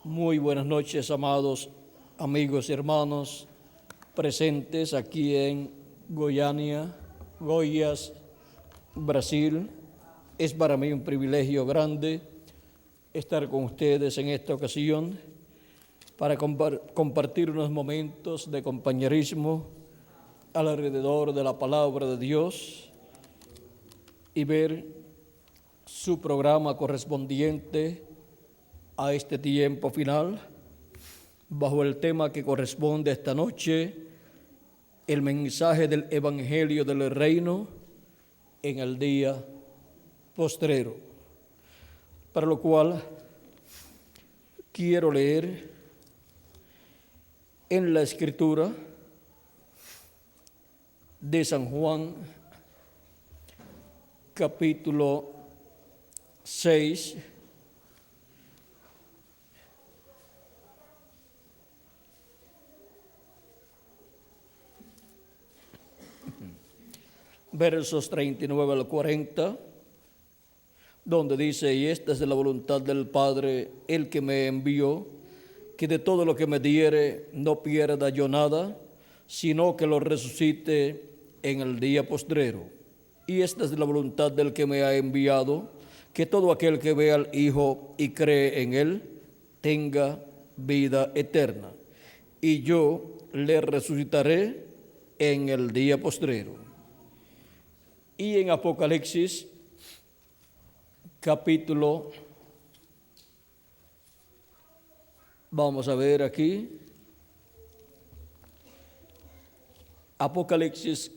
Muy buenas noches, amados amigos y hermanos presentes aquí en Goiânia, Goiás, Brasil. Es para mí un privilegio grande estar con ustedes en esta ocasión para compartir unos momentos de compañerismo alrededor de la palabra de Dios y ver su programa correspondiente a este tiempo final, bajo el tema que corresponde esta noche, el mensaje del Evangelio del Reino en el día postrero, para lo cual quiero leer en la Escritura de San Juan, capítulo 6, versos 39 al 40, donde dice: y esta es la voluntad del Padre, el que me envió, que de todo lo que me diere no pierda yo nada, sino que lo resucite en el día postrero. Y esta es la voluntad del que me ha enviado, que todo aquel que ve al Hijo y cree en Él, tenga vida eterna. Y yo le resucitaré en el día postrero. Y en Apocalipsis, capítulo, vamos a ver aquí, Apocalipsis,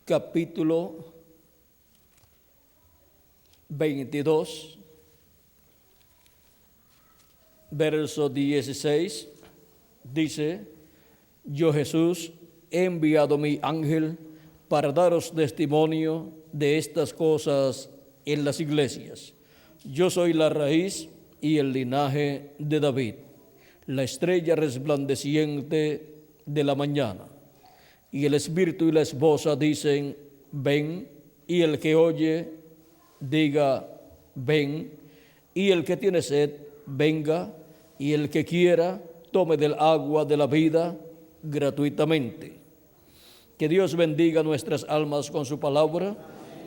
capítulo 22, verso 16, dice: yo, Jesús, he enviado mi ángel para daros testimonio de estas cosas en las iglesias. Yo soy la raíz y el linaje de David, la estrella resplandeciente de la mañana. Y el Espíritu y la esposa dicen: ven. Y el que oye, diga: ven. Y el que tiene sed, venga. Y el que quiera, tome del agua de la vida gratuitamente. Que Dios bendiga nuestras almas con su palabra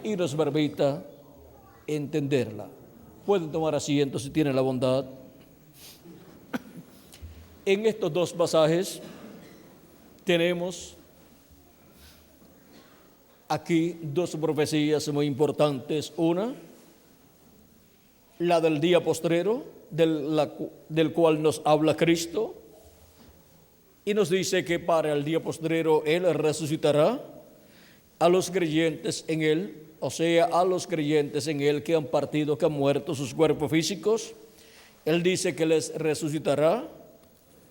y nos permita entenderla. Pueden tomar asiento si tienen la bondad. En estos dos pasajes tenemos aquí dos profecías muy importantes. Una, la del día postrero, del cual nos habla Cristo, y nos dice que para el día postrero Él resucitará a los creyentes en Él, o sea, a los creyentes en Él que han partido, que han muerto sus cuerpos físicos. Él dice que les resucitará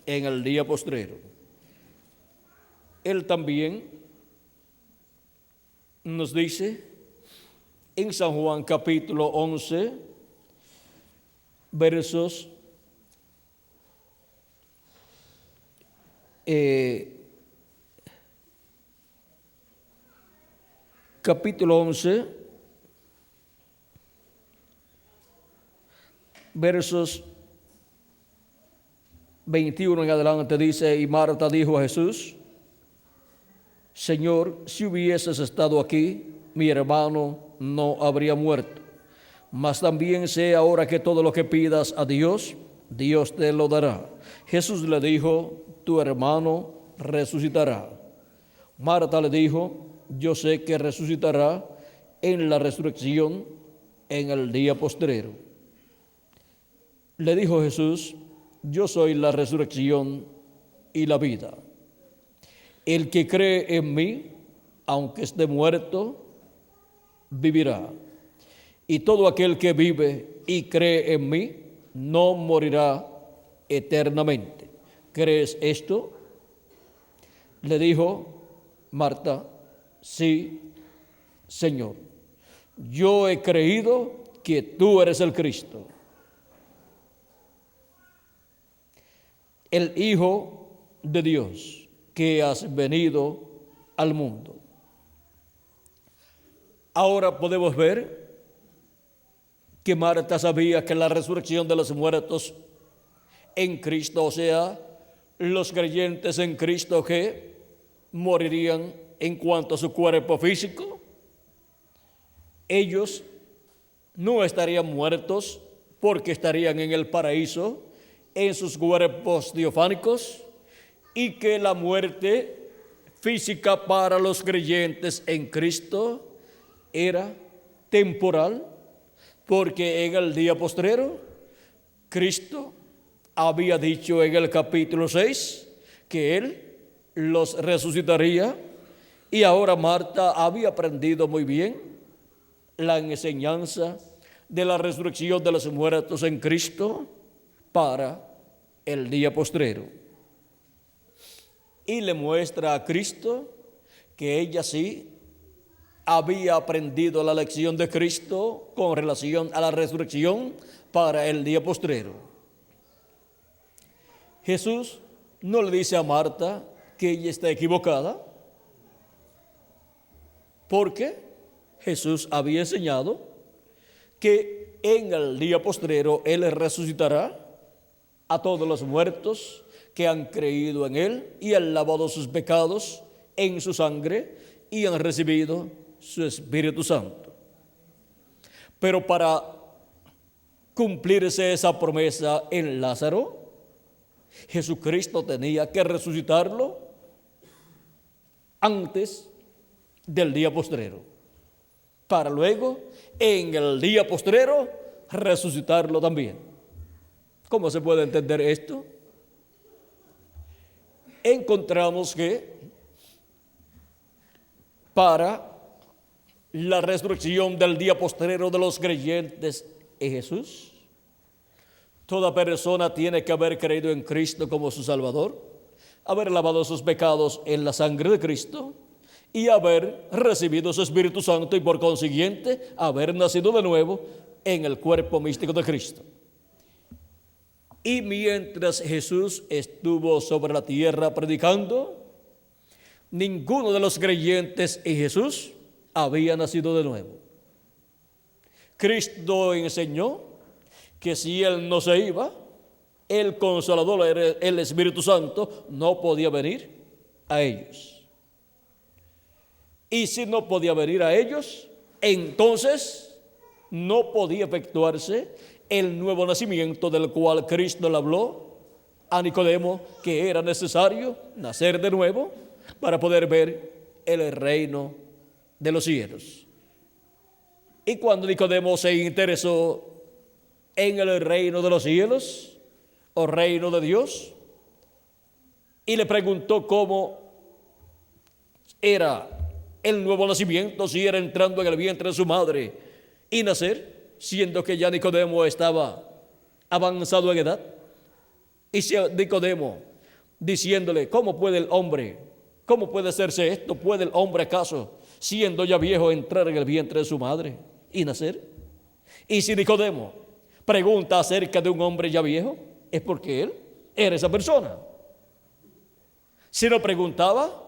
en el día postrero. Él también nos dice en San Juan capítulo 11, versos capítulo 11, versos 21 en adelante, dice: y Marta dijo a Jesús: Señor, si hubieses estado aquí, mi hermano no habría muerto. Mas también sé ahora que todo lo que pidas a Dios, Dios te lo dará. Jesús le dijo: tu hermano resucitará. Marta le dijo: yo sé que resucitará en la resurrección en el día postrero. Le dijo Jesús: yo soy la resurrección y la vida. El que cree en mí, aunque esté muerto, vivirá. Y todo aquel que vive y cree en mí, no morirá eternamente. ¿Crees esto? Le dijo Marta: sí, Señor. Yo he creído que tú eres el Cristo, el Hijo de Dios, que has venido al mundo. Ahora podemos ver que Marta sabía que la resurrección de los muertos en Cristo, o sea, los creyentes en Cristo que morirían en cuanto a su cuerpo físico, ellos no estarían muertos porque estarían en el paraíso en sus cuerpos teofánicos, y que la muerte física para los creyentes en Cristo era temporal, porque en el día postrero Cristo había dicho en el capítulo 6 que Él los resucitaría, y ahora Marta había aprendido muy bien la enseñanza de la resurrección de los muertos en Cristo para el día postrero. Y le muestra a Cristo que ella sí había aprendido la lección de Cristo con relación a la resurrección para el día postrero. Jesús no le dice a Marta que ella está equivocada, porque Jesús había enseñado que en el día postrero Él resucitará a todos los muertos que han creído en Él y han lavado sus pecados en su sangre y han recibido su Espíritu Santo. Pero para cumplirse esa promesa en Lázaro, Jesucristo tenía que resucitarlo antes del día postrero, para luego en el día postrero resucitarlo también. ¿Cómo se puede entender esto? Encontramos que para la resurrección del día postrero de los creyentes en Jesús, toda persona tiene que haber creído en Cristo como su Salvador, haber lavado sus pecados en la sangre de Cristo y haber recibido su Espíritu Santo, y por consiguiente haber nacido de nuevo en el cuerpo místico de Cristo. Y mientras Jesús estuvo sobre la tierra predicando, ninguno de los creyentes en Jesús había nacido de nuevo. Cristo enseñó que si Él no se iba, el Consolador, el Espíritu Santo, no podía venir a ellos. Y si no podía venir a ellos, entonces no podía efectuarse el nuevo nacimiento del cual Cristo le habló a Nicodemo, que era necesario nacer de nuevo para poder ver el reino de los cielos. Y cuando Nicodemo se interesó en el reino de los cielos o reino de Dios, y le preguntó cómo era el nuevo nacimiento, si era entrando en el vientre de su madre y nacer, siendo que ya Nicodemo estaba avanzado en edad, y si Nicodemo diciéndole, ¿cómo puede hacerse esto? ¿Puede el hombre acaso, siendo ya viejo, entrar en el vientre de su madre y nacer? Y si Nicodemo pregunta acerca de un hombre ya viejo, es porque él era esa persona. Si no preguntaba,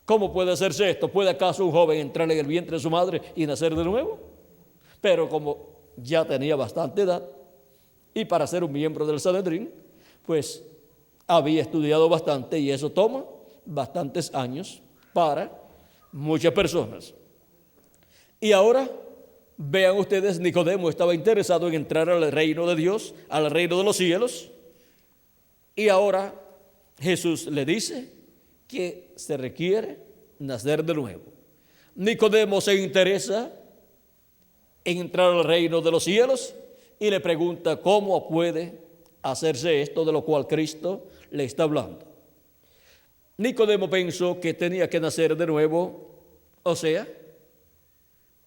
¿cómo puede hacerse esto? ¿Puede acaso un joven entrar en el vientre de su madre y nacer de nuevo? Pero como ya tenía bastante edad, y para ser un miembro del Sanedrín, pues había estudiado bastante, y eso toma bastantes años para muchas personas. Y ahora, vean ustedes, Nicodemo estaba interesado en entrar al reino de Dios, al reino de los cielos, y ahora Jesús le dice que se requiere nacer de nuevo. Nicodemo se interesa en entrar al reino de los cielos y le pregunta cómo puede hacerse esto de lo cual Cristo le está hablando. Nicodemo pensó que tenía que nacer de nuevo, o sea,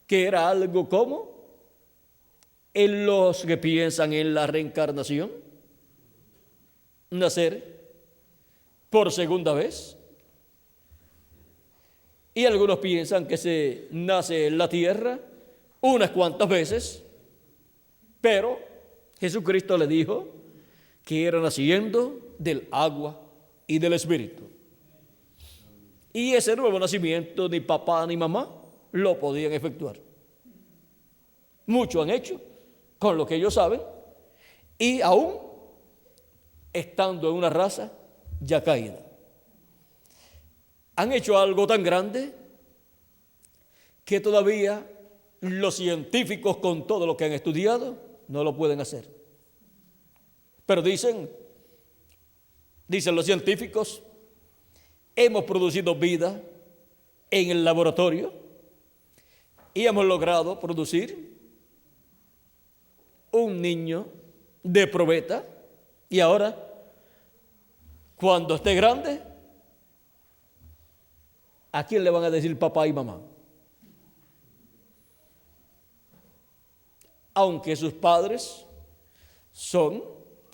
que era algo como en los que piensan en la reencarnación, nacer por segunda vez. Y algunos piensan que se nace en la tierra unas cuantas veces, pero Jesucristo le dijo que era naciendo del agua y del Espíritu. Y ese nuevo nacimiento ni papá ni mamá lo podían efectuar. Muchos han hecho con lo que ellos saben, y aún estando en una raza ya caída. Han hecho algo tan grande que todavía los científicos, con todo lo que han estudiado, no lo pueden hacer. Pero dicen los científicos, hemos producido vida en el laboratorio y hemos logrado producir un niño de probeta, y ahora, cuando esté grande, ¿a quién le van a decir papá y mamá? Aunque sus padres son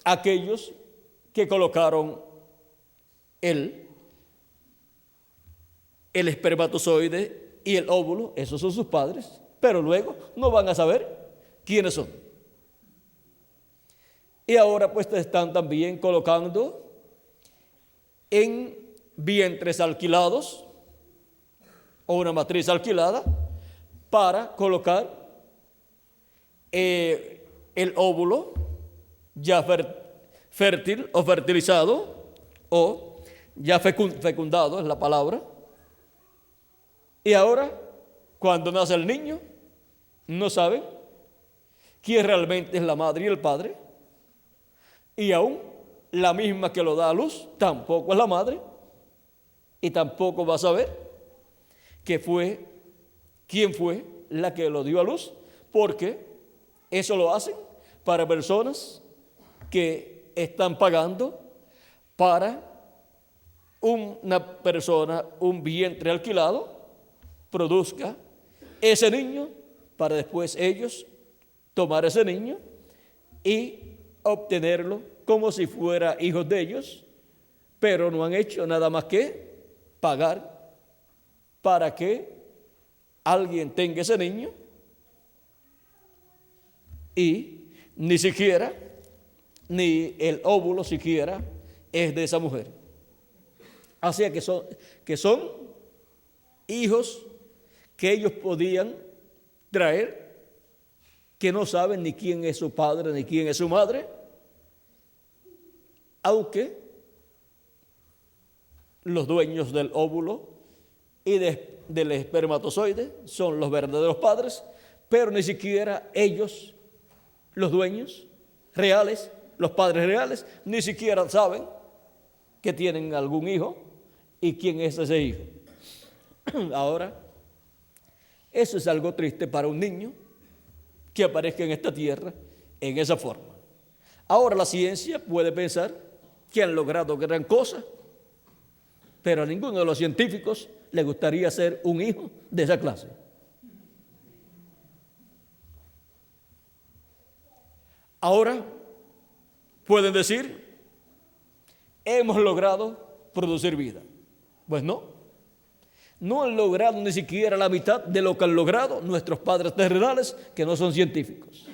aquellos que colocaron el espermatozoide y el óvulo, esos son sus padres, pero luego no van a saber quiénes son. Y ahora pues te están también colocando en vientres alquilados o una matriz alquilada para colocar el óvulo ya fértil o fertilizado o ya fecundado es la palabra. Y ahora, cuando nace el niño, no saben quién realmente es la madre y el padre, y aún la misma que lo da a luz tampoco es la madre, y tampoco va a saber quién fue la que lo dio a luz, porque eso lo hacen para personas que están pagando para una persona, un vientre alquilado, produzca ese niño para después ellos tomar ese niño y obtenerlo como si fuera hijos de ellos, pero no han hecho nada más que pagar para que alguien tenga ese niño, y ni siquiera, ni el óvulo siquiera es de esa mujer. Así que son hijos que ellos podían traer, que no saben ni quién es su padre ni quién es su madre, aunque los dueños del óvulo y del espermatozoide son los verdaderos padres, pero ni siquiera ellos, los dueños reales, los padres reales, ni siquiera saben que tienen algún hijo y quién es ese hijo. Ahora, eso es algo triste para un niño que aparezca en esta tierra en esa forma. Ahora la ciencia puede pensar que han logrado gran cosa, pero a ninguno de los científicos le gustaría ser un hijo de esa clase. Ahora pueden decir, hemos logrado producir vida. Pues no han logrado ni siquiera la mitad de lo que han logrado nuestros padres terrenales, que no son científicos.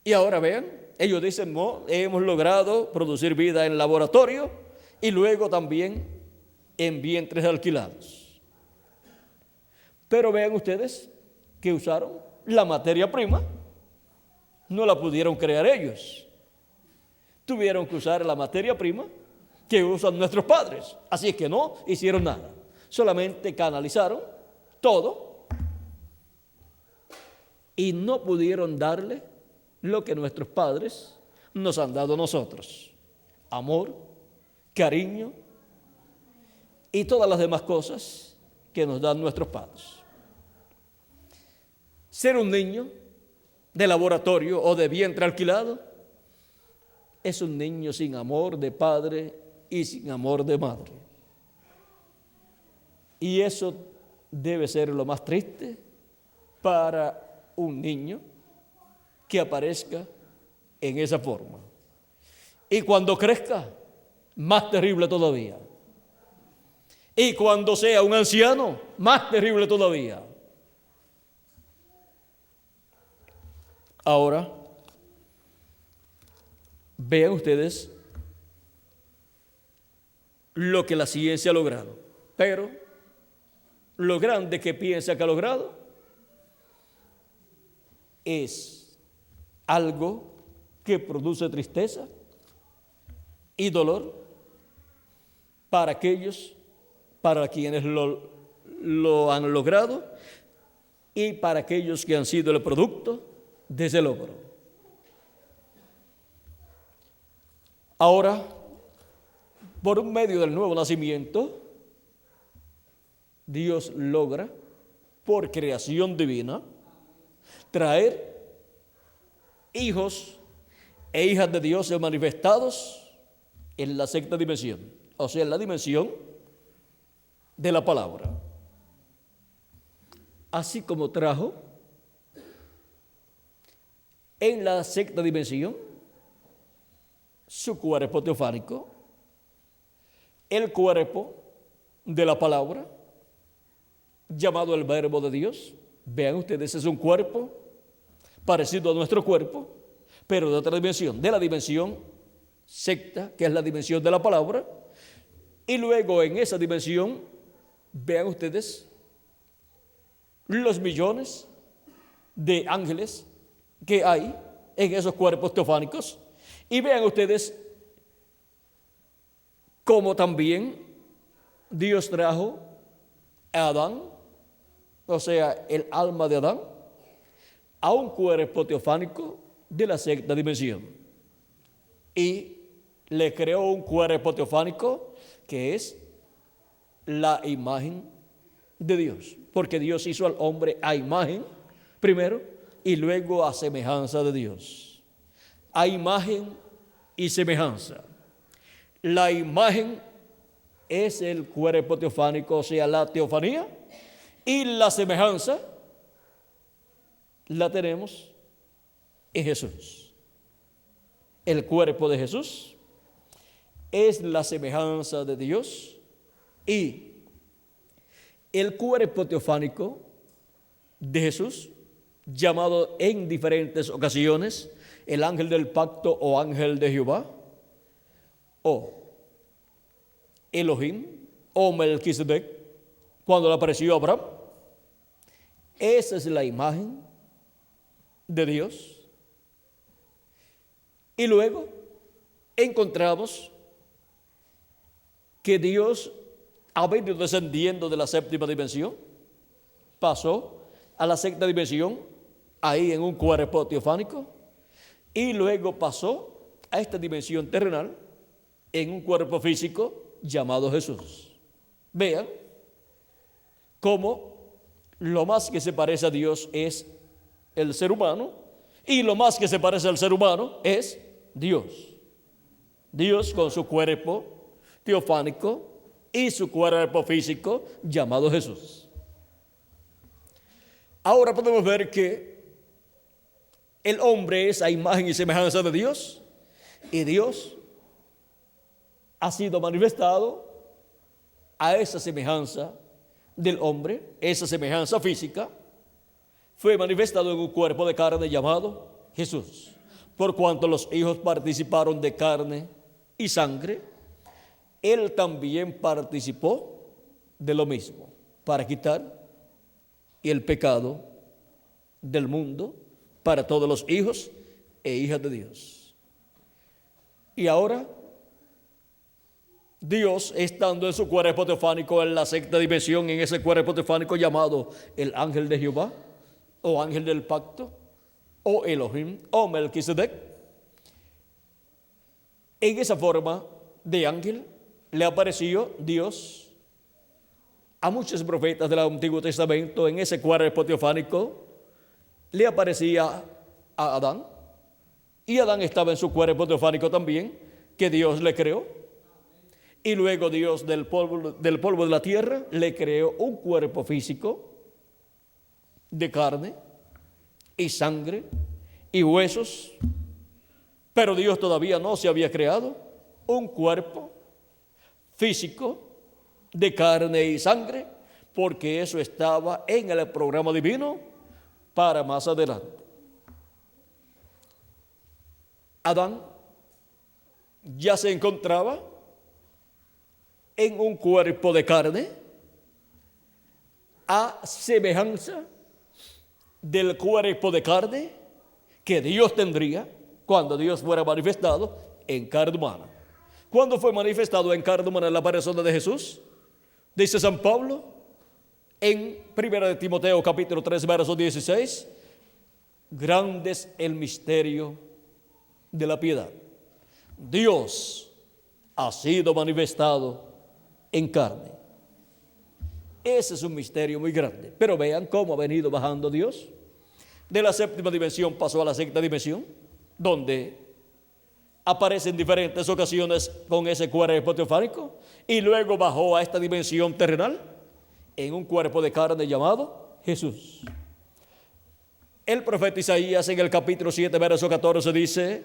Y ahora vean, ellos dicen, no, hemos logrado producir vida en laboratorio y luego también en vientres alquilados. Pero vean ustedes que usaron la materia prima, no la pudieron crear ellos. Tuvieron que usar la materia prima que usan nuestros padres. Así es que no hicieron nada. Solamente canalizaron todo y no pudieron darle lo que nuestros padres nos han dado a nosotros: amor, cariño y todas las demás cosas que nos dan nuestros padres. Ser un niño de laboratorio o de vientre alquilado es un niño sin amor de padre y sin amor de madre. Y eso debe ser lo más triste para un niño que aparezca en esa forma. Y cuando crezca, más terrible todavía. Y cuando sea un anciano, más terrible todavía. Ahora, vean ustedes lo que la ciencia ha logrado, pero lo grande que piensa que ha logrado es algo que produce tristeza y dolor para aquellos, para quienes lo han logrado y para aquellos que han sido el producto de ese logro. Ahora, por un medio del nuevo nacimiento, Dios logra, por creación divina, traer hijos e hijas de Dios manifestados en la sexta dimensión, o sea, en la dimensión de la palabra. Así como trajo en la sexta dimensión su cuerpo teofánico, el cuerpo de la palabra, llamado el Verbo de Dios. Vean ustedes, es un cuerpo parecido a nuestro cuerpo, pero de otra dimensión, de la dimensión sexta, que es la dimensión de la palabra. Y luego en esa dimensión, vean ustedes, los millones de ángeles que hay en esos cuerpos teofánicos. Y vean ustedes cómo también Dios trajo a Adán, o sea, el alma de Adán, a un cuerpo teofánico de la sexta dimensión. Y le creó un cuerpo teofánico que es la imagen de Dios, porque Dios hizo al hombre a imagen primero y luego a semejanza de Dios. A imagen y semejanza. La imagen es el cuerpo teofánico, o sea, la teofanía, y la semejanza la tenemos en Jesús. El cuerpo de Jesús es la semejanza de Dios y el cuerpo teofánico de Jesús, llamado en diferentes ocasiones el ángel del pacto o ángel de Jehová, o Elohim, o Melquisedec, cuando le apareció a Abraham. Esa es la imagen de Dios. Y luego encontramos que Dios ha venido descendiendo de la séptima dimensión, pasó a la sexta dimensión, ahí en un cuerpo teofánico, y luego pasó a esta dimensión terrenal en un cuerpo físico llamado Jesús. Vean cómo lo más que se parece a Dios es el ser humano, y lo más que se parece al ser humano es Dios. Dios con su cuerpo teofánico y su cuerpo físico llamado Jesús. Ahora podemos ver que el hombre es a imagen y semejanza de Dios, y Dios ha sido manifestado a esa semejanza del hombre, esa semejanza física, fue manifestado en un cuerpo de carne llamado Jesús. Por cuanto los hijos participaron de carne y sangre, Él también participó de lo mismo, para quitar el pecado del mundo para todos los hijos e hijas de Dios. Y ahora, Dios, estando en su cuerpo teofánico en la sexta dimensión, en ese cuerpo teofánico llamado el ángel de Jehová, o ángel del pacto, o Elohim, o Melquisedec, en esa forma de ángel le apareció Dios a muchos profetas del Antiguo Testamento. En ese cuerpo teofánico le aparecía a Adán, y Adán estaba en su cuerpo teofánico también, que Dios le creó. Y luego Dios del polvo de la tierra le creó un cuerpo físico de carne y sangre y huesos, pero Dios todavía no se había creado un cuerpo físico de carne y sangre, porque eso estaba en el programa divino para más adelante. Adán ya se encontraba en un cuerpo de carne a semejanza del cuerpo de carne que Dios tendría cuando Dios fuera manifestado en carne humana. ¿Cuándo fue manifestado en carne humana la persona de Jesús? Dice San Pablo en 1 de Timoteo capítulo 3 verso 16, grande es el misterio de la piedad. Dios ha sido manifestado en carne. Ese es un misterio muy grande. Pero vean cómo ha venido bajando Dios. De la séptima dimensión pasó a la sexta dimensión, donde aparece en diferentes ocasiones con ese cuerpo teofánico, y luego bajó a esta dimensión terrenal en un cuerpo de carne llamado Jesús. El profeta Isaías en el capítulo 7 verso 14 dice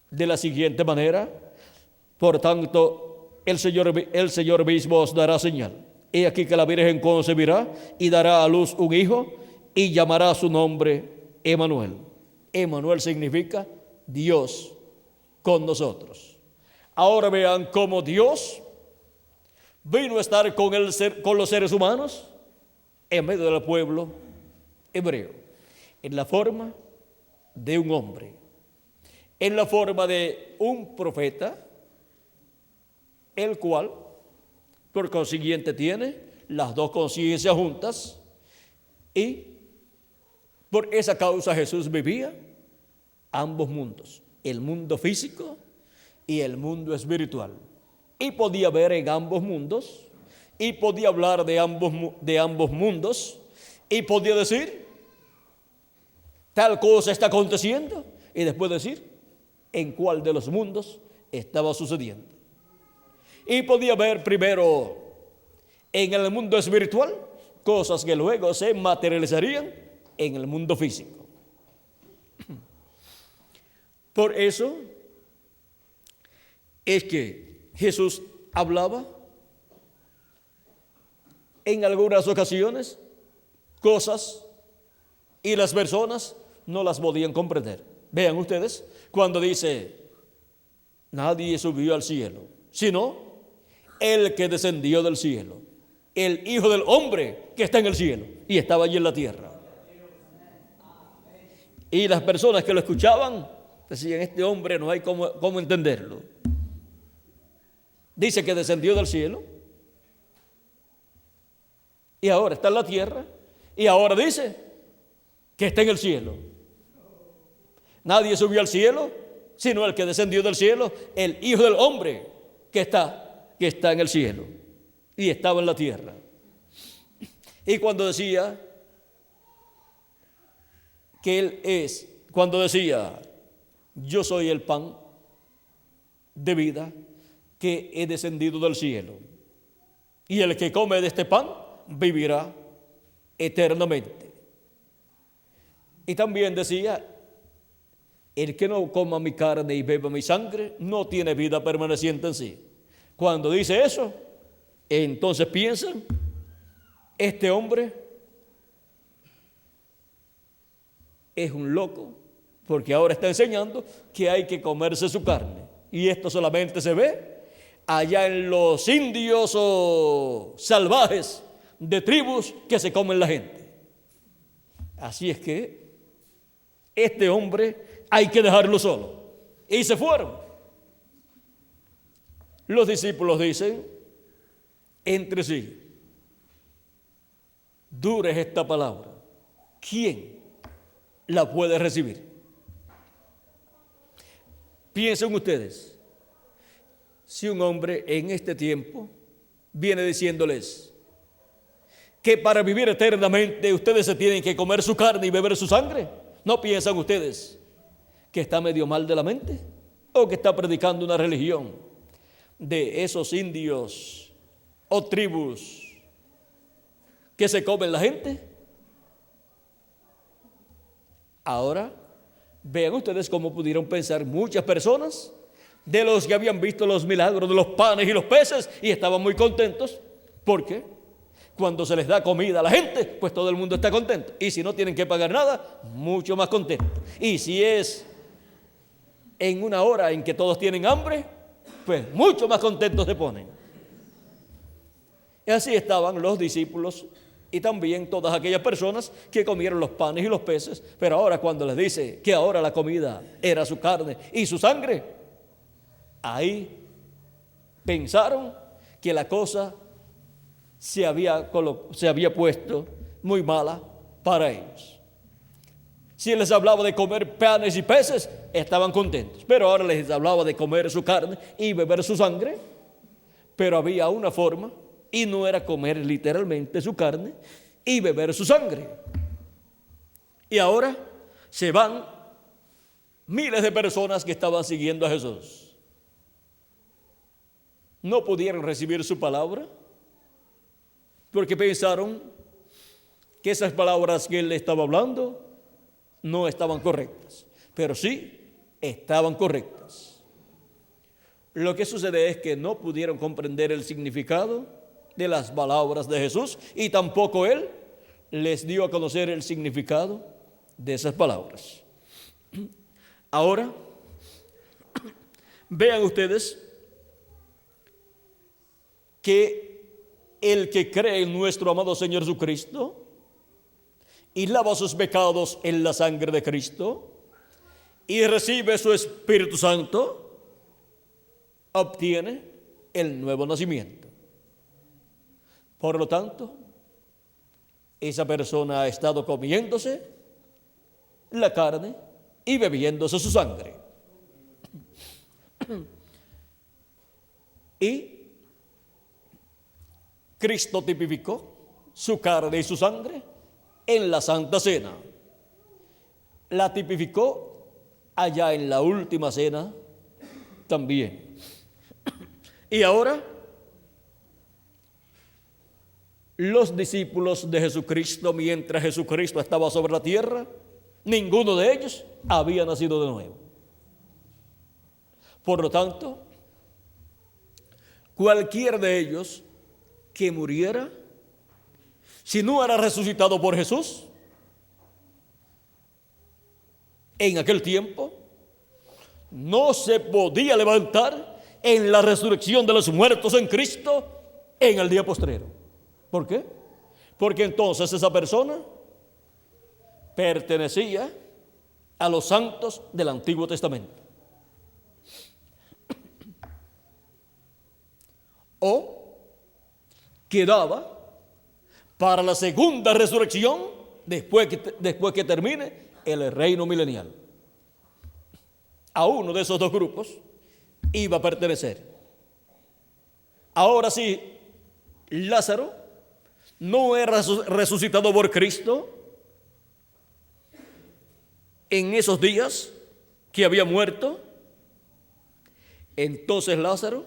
de la siguiente manera: por tanto el Señor mismo os dará señal. He aquí que la Virgen concebirá y dará a luz un hijo y llamará su nombre Emmanuel. Emmanuel significa Dios con nosotros. Ahora vean cómo Dios vino a estar con los seres humanos en medio del pueblo hebreo, en la forma de un hombre, en la forma de un profeta, el cual por consiguiente tiene las dos conciencias juntas, y por esa causa Jesús vivía ambos mundos, el mundo físico y el mundo espiritual, y podía ver en ambos mundos, y podía hablar de ambos mundos, y podía decir tal cosa está aconteciendo, y después decir en cuál de los mundos estaba sucediendo. Y podía ver primero en el mundo espiritual cosas que luego se materializarían en el mundo físico. Por eso es que Jesús hablaba en algunas ocasiones cosas y las personas no las podían comprender. Vean ustedes cuando dice: nadie subió al cielo, sino el que descendió del cielo, el Hijo del Hombre que está en el cielo y estaba allí en la tierra. Y las personas que lo escuchaban decían: este hombre no hay cómo entenderlo. Dice que descendió del cielo y ahora está en la tierra, y ahora dice que está en el cielo. Nadie subió al cielo sino el que descendió del cielo, el Hijo del Hombre que está en el cielo y estaba en la tierra. Y cuando decía que Él cuando decía: yo soy el pan de vida que he descendido del cielo, y el que come de este pan vivirá eternamente. Y también decía: el que no coma mi carne y beba mi sangre no tiene vida permaneciente en sí. Cuando dice eso, entonces piensan: este hombre es un loco, porque ahora está enseñando que hay que comerse su carne. Y esto solamente se ve allá en los indios o salvajes de tribus que se comen la gente. Así es que este hombre hay que dejarlo solo. Y se fueron. Los discípulos dicen entre sí: dura es esta palabra, ¿quién la puede recibir? Piensen ustedes, si un hombre en este tiempo viene diciéndoles que para vivir eternamente ustedes se tienen que comer su carne y beber su sangre, ¿no piensan ustedes que está medio mal de la mente? ¿O que está predicando una religión de esos indios o tribus que se comen la gente? Ahora, vean ustedes cómo pudieron pensar muchas personas de los que habían visto los milagros de los panes y los peces y estaban muy contentos, porque cuando se les da comida a la gente, pues todo el mundo está contento. Y si no tienen que pagar nada, mucho más contento. Y si es en una hora en que todos tienen hambre, pues mucho más contentos se ponen. Y así estaban los discípulos y también todas aquellas personas que comieron los panes y los peces. Pero ahora cuando les dice que ahora la comida era su carne y su sangre, ahí pensaron que la cosa se había puesto muy mala para ellos. Si les hablaba de comer panes y peces, estaban contentos. Pero ahora les hablaba de comer su carne y beber su sangre. Pero había una forma, y no era comer literalmente su carne y beber su sangre. Y ahora se van miles de personas que estaban siguiendo a Jesús. No pudieron recibir su palabra porque pensaron que esas palabras que él le estaba hablando no estaban correctas, pero sí estaban correctas. Lo que sucede es que no pudieron comprender el significado de las palabras de Jesús y tampoco él les dio a conocer el significado de esas palabras. Ahora, vean ustedes que el que cree en nuestro amado Señor Jesucristo y lava sus pecados en la sangre de Cristo y recibe su Espíritu Santo, obtiene el nuevo nacimiento. Por lo tanto, esa persona ha estado comiéndose la carne y bebiéndose su sangre. Y Cristo tipificó su carne y su sangre en la Santa Cena. La tipificó allá en la última cena también. Y ahora, los discípulos de Jesucristo, mientras Jesucristo estaba sobre la tierra, ninguno de ellos había nacido de nuevo. Por lo tanto, cualquiera de ellos que muriera, si no era resucitado por Jesús, en aquel tiempo, no se podía levantar en la resurrección de los muertos en Cristo en el día postrero. ¿Por qué? Porque entonces esa persona pertenecía a los santos del Antiguo Testamento. O quedaba para la segunda resurrección después que termine el reino milenial. A uno de esos dos grupos iba a pertenecer. Ahora sí, Lázaro no era resucitado por Cristo en esos días que había muerto. Entonces Lázaro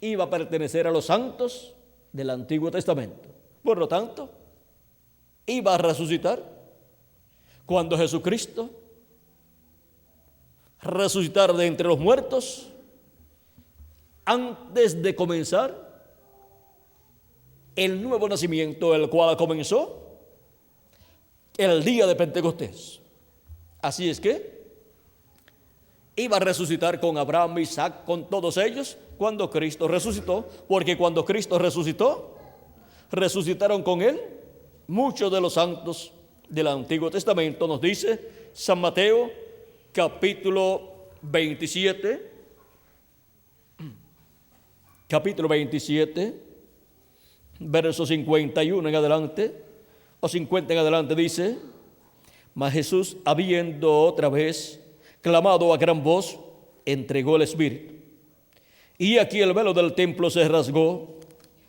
iba a pertenecer a los santos del Antiguo Testamento. Por lo tanto, iba a resucitar cuando Jesucristo resucitar de entre los muertos antes de comenzar el nuevo nacimiento, el cual comenzó el día de Pentecostés. Así es que iba a resucitar con Abraham, Isaac, con todos ellos cuando Cristo resucitó, porque cuando Cristo resucitó, resucitaron con él muchos de los santos del Antiguo Testamento. Nos dice San Mateo capítulo 27, verso 51 en adelante, o 50 en adelante, dice: mas Jesús, habiendo otra vez clamado a gran voz, entregó el Espíritu. Y aquí el velo del templo se rasgó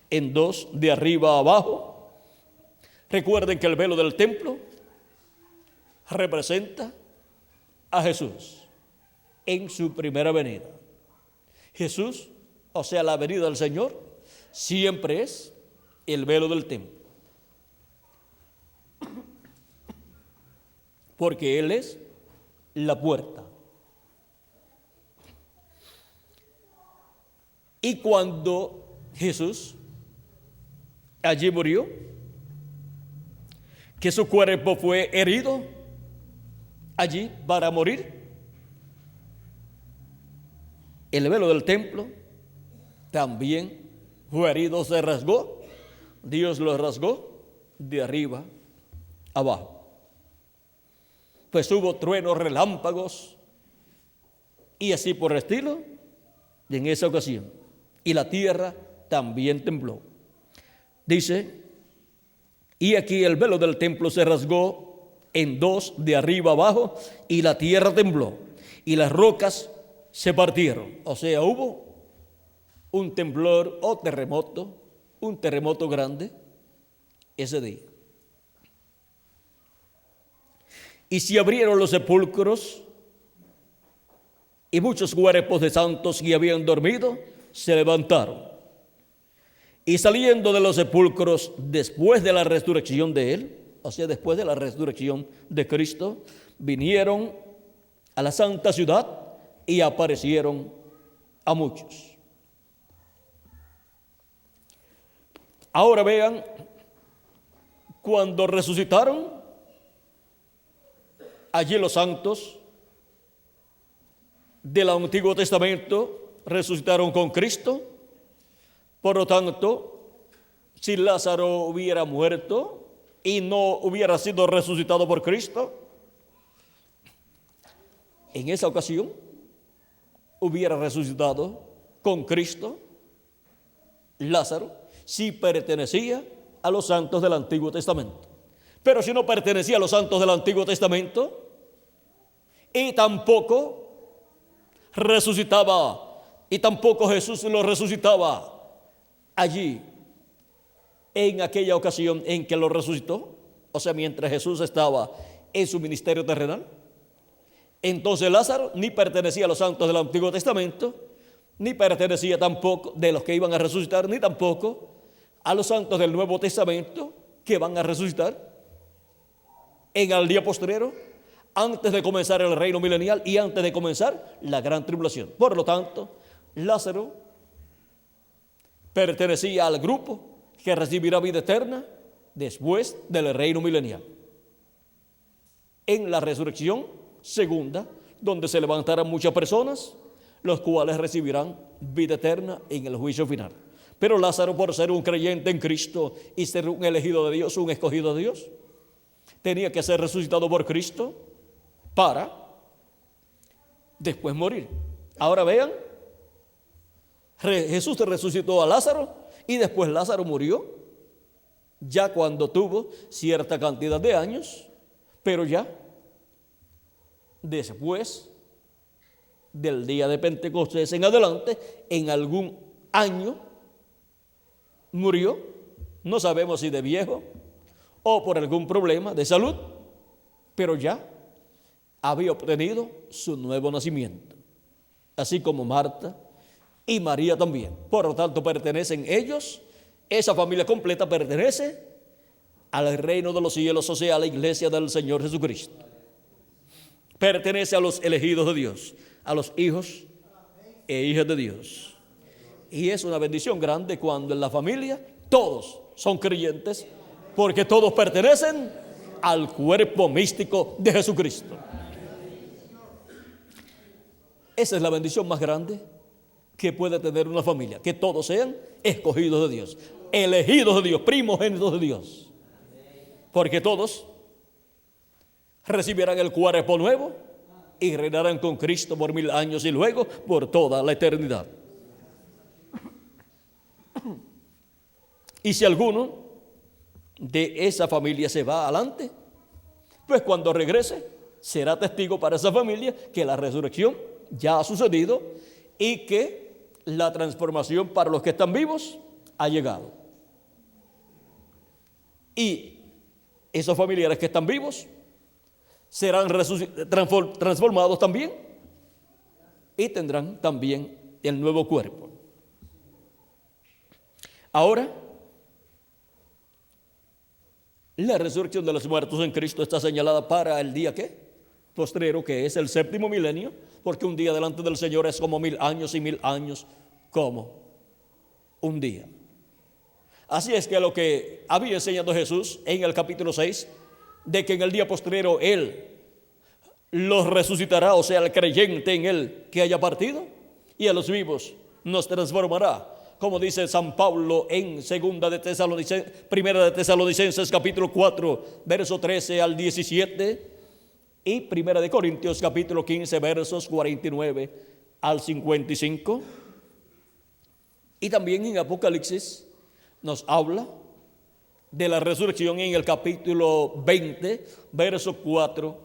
en dos, de arriba a abajo. Recuerden que el velo del templo representa a Jesús en su primera venida. Jesús, o sea, la venida del Señor, siempre es el velo del templo, porque Él es la puerta. Y cuando Jesús allí murió, que su cuerpo fue herido allí para morir, el velo del templo también fue herido, se rasgó, Dios lo rasgó de arriba abajo. Pues hubo truenos, relámpagos y así por el estilo en esa ocasión. Y la tierra también tembló. Dice, y aquí el velo del templo se rasgó en dos de arriba abajo y la tierra tembló y las rocas se partieron. O sea, hubo un temblor o terremoto, un terremoto grande ese día. Y se abrieron los sepulcros y muchos cuerpos de santos que habían dormido se levantaron. Y saliendo de los sepulcros después de la resurrección de Él, o sea, después de la resurrección de Cristo, vinieron a la santa ciudad y aparecieron a muchos. Ahora vean, cuando resucitaron, allí los santos del Antiguo Testamento resucitaron con Cristo. Por lo tanto, si Lázaro hubiera muerto y no hubiera sido resucitado por Cristo, en esa ocasión hubiera resucitado con Cristo Lázaro si pertenecía a los santos del Antiguo Testamento. Pero si no pertenecía a los santos del Antiguo Testamento y tampoco resucitaba, y tampoco Jesús lo resucitaba allí en aquella ocasión en que lo resucitó, o sea, mientras Jesús estaba en su ministerio terrenal, entonces Lázaro ni pertenecía a los santos del Antiguo Testamento, ni pertenecía tampoco de los que iban a resucitar, ni tampoco a los santos del Nuevo Testamento que van a resucitar en el día postrero, antes de comenzar el reino milenial y antes de comenzar la gran tribulación. Por lo tanto, Lázaro pertenecía al grupo que recibirá vida eterna después del reino milenial. En la resurrección segunda, donde se levantarán muchas personas, los cuales recibirán vida eterna en el juicio final. Pero Lázaro, por ser un creyente en Cristo y ser un elegido de Dios, un escogido de Dios, tenía que ser resucitado por Cristo para después morir. Ahora vean, Jesús resucitó a Lázaro y después Lázaro murió, ya cuando tuvo cierta cantidad de años, pero ya después del día de Pentecostés en adelante, en algún año, murió, no sabemos si de viejo o por algún problema de salud, pero ya había obtenido su nuevo nacimiento, así como Marta y María también. Por lo tanto, pertenecen ellos, esa familia completa pertenece al reino de los cielos, o sea, a la iglesia del Señor Jesucristo. Pertenece a los elegidos de Dios, a los hijos e hijas de Dios. Y es una bendición grande cuando en la familia todos son creyentes, porque todos pertenecen al cuerpo místico de Jesucristo. Esa es la bendición más grande que puede tener una familia, que todos sean escogidos de Dios, elegidos de Dios, primogénitos de Dios, porque todos recibirán el cuerpo nuevo y reinarán con Cristo por 1000 años y luego por toda la eternidad. Y si alguno de esa familia se va adelante, pues cuando regrese será testigo para esa familia que la resurrección ya ha sucedido y que la transformación para los que están vivos ha llegado. Y esos familiares que están vivos serán transformados también y tendrán también el nuevo cuerpo. Ahora, la resurrección de los muertos en Cristo está señalada para el día ¿qué? Postrero, que es el séptimo milenio, porque un día delante del Señor es como 1000 años y 1000 años como un día. Así es que lo que había enseñado Jesús en el capítulo 6, de que en el día postrero Él los resucitará, o sea, el creyente en Él que haya partido, y a los vivos nos transformará como dice San Pablo en Primera de Tesalonicenses capítulo 4, verso 13 al 17, y Primera de Corintios capítulo 15, versos 49 al 55. Y también en Apocalipsis nos habla de la resurrección en el capítulo 20, verso 4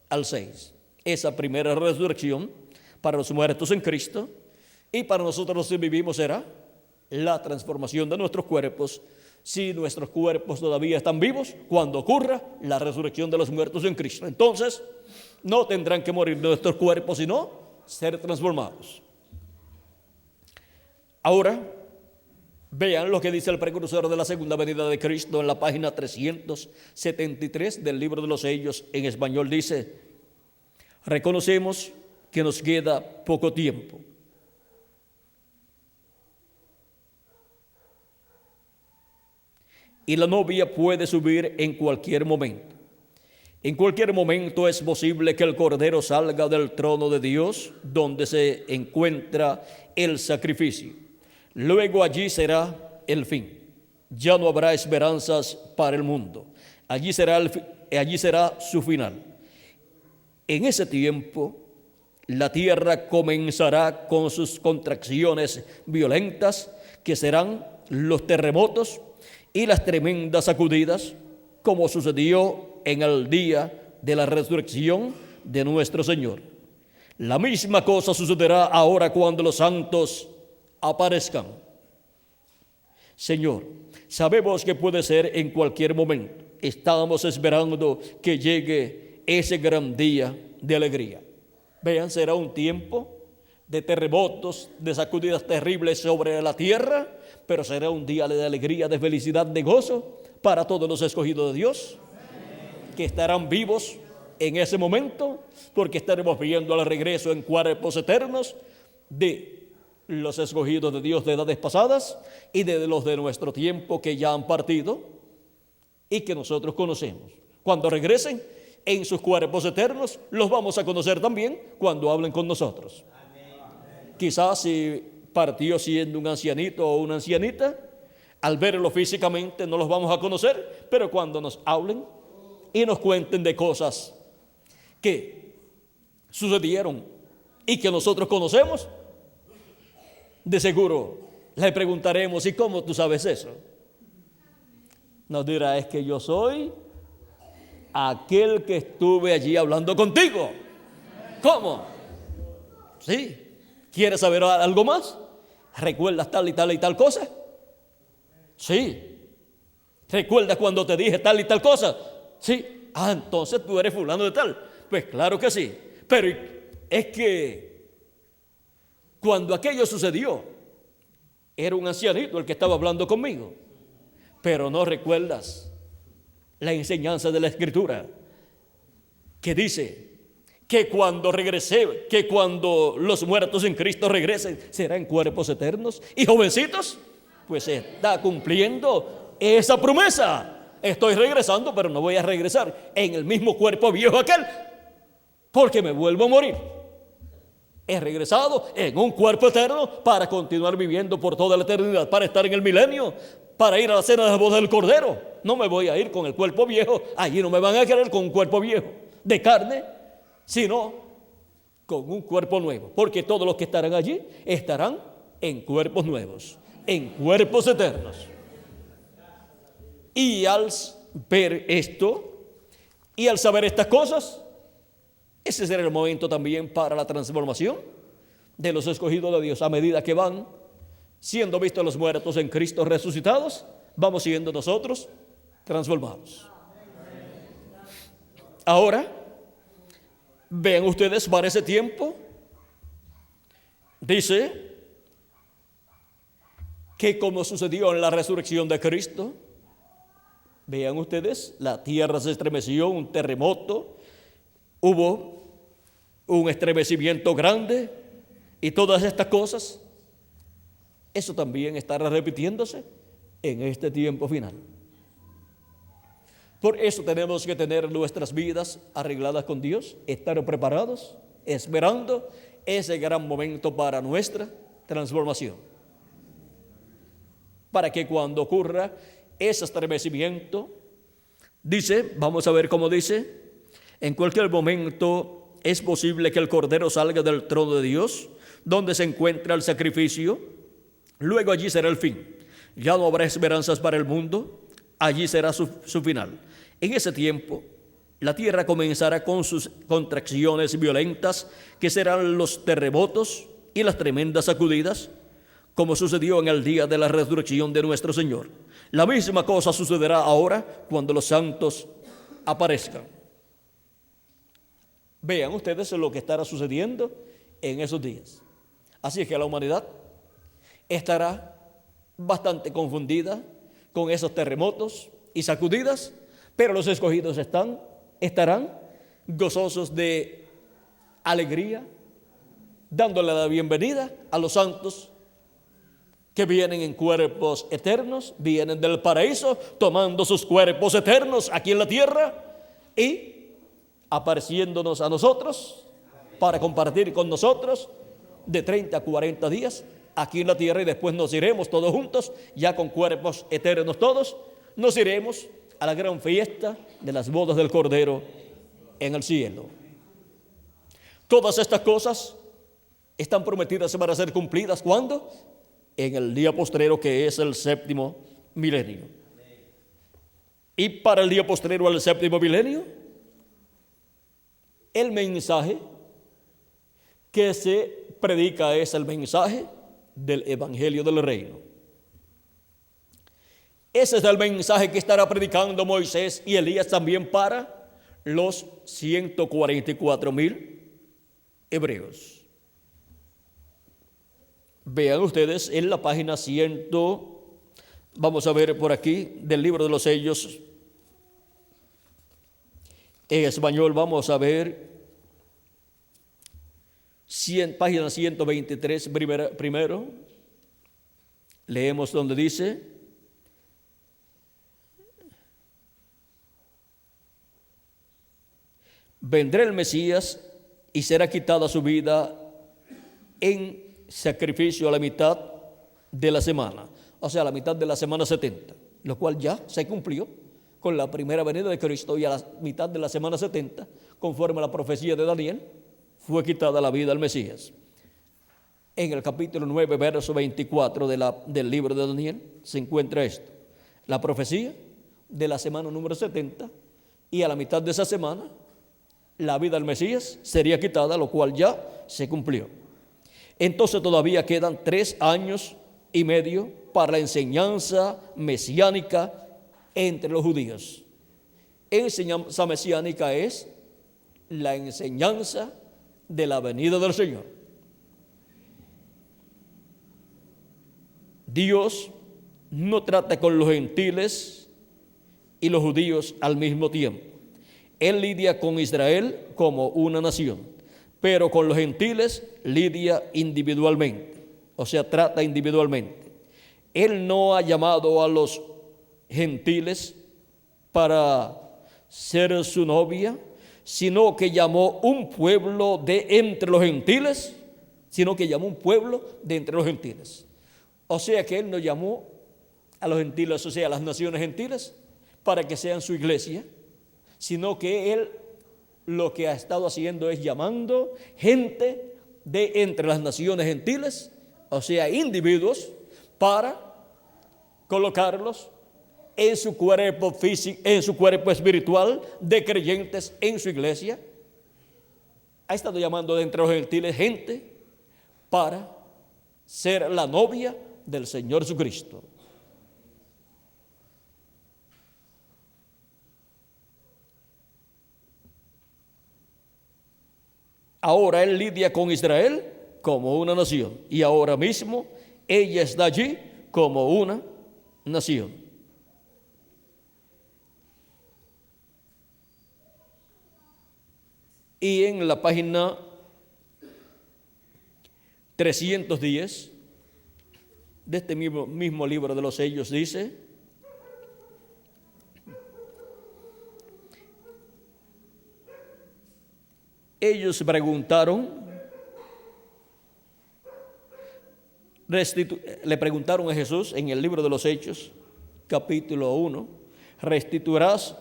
al 6. Esa primera resurrección para los muertos en Cristo, y para nosotros los que vivimos será la transformación de nuestros cuerpos, si nuestros cuerpos todavía están vivos, cuando ocurra la resurrección de los muertos en Cristo. Entonces, no tendrán que morir nuestros cuerpos, sino ser transformados. Ahora, vean lo que dice el precursor de la segunda venida de Cristo en la página 373 del libro de los sellos. En español dice: reconocemos que nos queda poco tiempo. Y la novia puede subir en cualquier momento. En cualquier momento es posible que el Cordero salga del trono de Dios, donde se encuentra el sacrificio. Luego allí será el fin. Ya no habrá esperanzas para el mundo. Allí será su final. En ese tiempo, la tierra comenzará con sus contracciones violentas, que serán los terremotos y las tremendas sacudidas, como sucedió en el día de la resurrección de nuestro Señor. La misma cosa sucederá ahora cuando los santos aparezcan. Señor, sabemos que puede ser en cualquier momento. Estamos esperando que llegue ese gran día de alegría. Vean, será un tiempo de terremotos, de sacudidas terribles sobre la tierra, pero será un día de alegría, de felicidad, de gozo para todos los escogidos de Dios, que estarán vivos en ese momento, porque estaremos viendo el regreso en cuerpos eternos de los escogidos de Dios de edades pasadas y de los de nuestro tiempo que ya han partido y que nosotros conocemos. Cuando regresen en sus cuerpos eternos, los vamos a conocer también cuando hablen con nosotros. Quizás si partió siendo un ancianito o una ancianita, al verlo físicamente no los vamos a conocer, pero cuando nos hablen y nos cuenten de cosas que sucedieron y que nosotros conocemos, de seguro le preguntaremos: ¿y cómo tú sabes eso? Nos dirá: es que yo soy aquel que estuve allí hablando contigo. ¿Cómo? Sí. ¿Quieres saber algo más? ¿Recuerdas tal y tal y tal cosa? Sí. ¿Recuerdas cuando te dije tal y tal cosa? Sí. Ah, entonces tú eres fulano de tal. Pues claro que sí. Pero es que cuando aquello sucedió, era un ancianito el que estaba hablando conmigo. Pero no recuerdas la enseñanza de la Escritura, que dice que cuando los muertos en Cristo regresen, serán cuerpos eternos y jovencitos. Pues se está cumpliendo esa promesa. Estoy regresando, pero no voy a regresar en el mismo cuerpo viejo aquel, porque me vuelvo a morir. He regresado en un cuerpo eterno para continuar viviendo por toda la eternidad, para estar en el milenio, para ir a la cena de la boda del Cordero. No me voy a ir con el cuerpo viejo. Allí no me van a querer con un cuerpo viejo de carne, sino con un cuerpo nuevo, porque todos los que estarán allí estarán en cuerpos nuevos, en cuerpos eternos. Y al ver esto y al saber estas cosas, ese será el momento también para la transformación de los escogidos de Dios. A medida que van siendo vistos los muertos en Cristo resucitados, vamos siendo nosotros transformados. Ahora, vean ustedes, para ese tiempo, dice que como sucedió en la resurrección de Cristo, vean ustedes, la tierra se estremeció, un terremoto, hubo un estremecimiento grande y todas estas cosas, eso también estará repitiéndose en este tiempo final. Por eso tenemos que tener nuestras vidas arregladas con Dios, estar preparados, esperando ese gran momento para nuestra transformación. para que cuando ocurra ese estremecimiento, dice, vamos a ver cómo dice, en cualquier momento es posible que el Cordero salga del trono de Dios, donde se encuentra el sacrificio. Luego allí será el fin. Ya no habrá esperanzas para el mundo. Allí será su final. En ese tiempo, la tierra comenzará con sus contracciones violentas, que serán los terremotos y las tremendas sacudidas, como sucedió en el día de la resurrección de nuestro Señor. La misma cosa sucederá ahora cuando los santos aparezcan. Vean ustedes lo que estará sucediendo en esos días. Así es que la humanidad estará bastante confundida con esos terremotos y sacudidas, pero los escogidos estarán gozosos de alegría, dándole la bienvenida a los santos que vienen en cuerpos eternos, vienen del paraíso, tomando sus cuerpos eternos aquí en la tierra y apareciéndonos a nosotros para compartir con nosotros de 30 a 40 días aquí en la tierra, y después nos iremos todos juntos, ya con cuerpos eternos todos, nos iremos a la gran fiesta de las bodas del Cordero en el cielo. Todas estas cosas están prometidas para ser cumplidas, ¿cuándo? En el día postrero, que es el séptimo milenio. Y para el día postrero al séptimo milenio, el mensaje que se predica es el mensaje del Evangelio del Reino. Ese es el mensaje que estará predicando Moisés y Elías también para los 144,000 hebreos. Vean ustedes en la página 100, vamos a ver por aquí, del libro de los sellos. En español vamos a ver página 123 primero. Leemos donde dice: vendrá el Mesías y será quitada su vida en sacrificio a la mitad de la semana, o sea, a la mitad de la semana 70, lo cual ya se cumplió con la primera venida de Cristo, y a la mitad de la semana 70, conforme a la profecía de Daniel, fue quitada la vida al Mesías. En el capítulo 9, verso 24 del libro de Daniel se encuentra esto: la profecía de la semana número 70, y a la mitad de esa semana la vida del Mesías sería quitada, lo cual ya se cumplió. Entonces todavía quedan 3 años y medio para la enseñanza mesiánica entre los judíos. Enseñanza mesiánica es la enseñanza de la venida del Señor. Dios no trata con los gentiles y los judíos al mismo tiempo. Él lidia con Israel como una nación, pero con los gentiles lidia individualmente, o sea, trata individualmente. Él no ha llamado a los gentiles para ser su novia, sino que llamó un pueblo de entre los gentiles, O sea que Él no llamó a los gentiles, o sea, a las naciones gentiles, para que sean su iglesia, sino que Él lo que ha estado haciendo es llamando gente de entre las naciones gentiles, o sea, individuos, para colocarlos en su cuerpo físico, en su cuerpo espiritual de creyentes en su iglesia. Ha estado llamando de entre los gentiles gente para ser la novia del Señor Jesucristo. Ahora Él lidia con Israel como una nación, y ahora mismo ella está allí como una nación. Y en la página 310 de este mismo libro de los sellos dice: ellos preguntaron: le preguntaron a Jesús en el libro de los Hechos, capítulo 1, ¿restituirás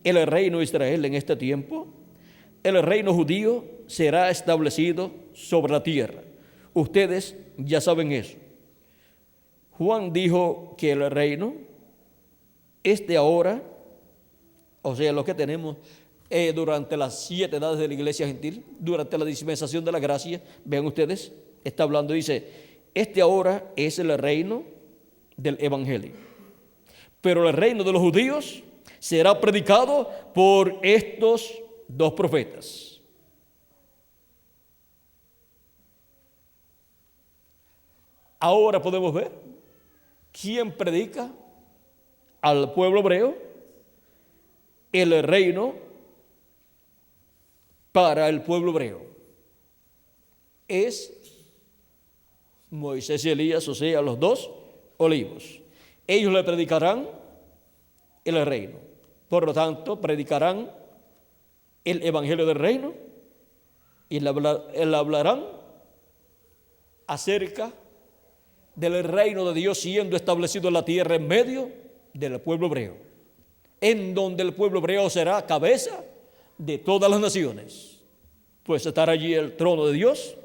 el reino de Israel en este tiempo? El reino judío será establecido sobre la tierra. Ustedes ya saben eso. Juan dijo que el reino es de ahora, o sea, lo que tenemos durante las 7 edades de la iglesia gentil, durante la dispensación de la gracia. Vean ustedes, está hablando, dice, este ahora es el reino del evangelio, pero el reino de los judíos será predicado por estos 2 profetas. Ahora podemos ver quién predica al pueblo hebreo el reino para el pueblo hebreo. Es Moisés y Elías, o sea, los 2 olivos. Ellos le predicarán el reino. Por lo tanto, predicarán el evangelio del reino y le hablarán acerca del reino de Dios siendo establecido en la tierra en medio del pueblo hebreo, en donde el pueblo hebreo será cabeza de todas las naciones, pues estará allí el trono de Dios,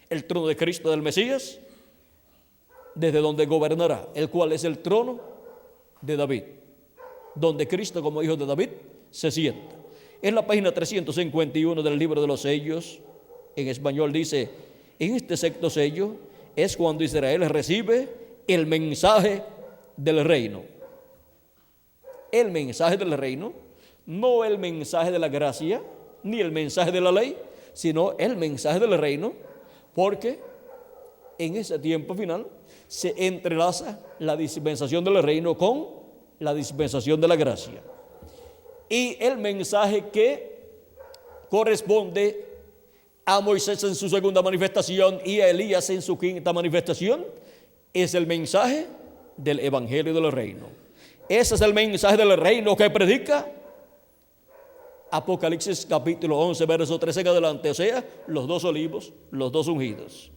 el trono de Cristo del Mesías, desde donde gobernará, el cual es el trono de David, donde Cristo como hijo de David se sienta. En la página 351 del libro de los sellos, en español dice, en este 6º sello es cuando Israel recibe el mensaje del reino. El mensaje del reino, no el mensaje de la gracia, ni el mensaje de la ley, sino el mensaje del reino, porque en ese tiempo final se entrelaza la dispensación del reino con la dispensación de la gracia. Y el mensaje que corresponde a Moisés en su segunda manifestación y a Elías en su quinta manifestación es el mensaje del evangelio del reino. Ese es el mensaje del reino que predica Apocalipsis capítulo 11, verso 13 en adelante, o sea, los 2 olivos, los 2 ungidos.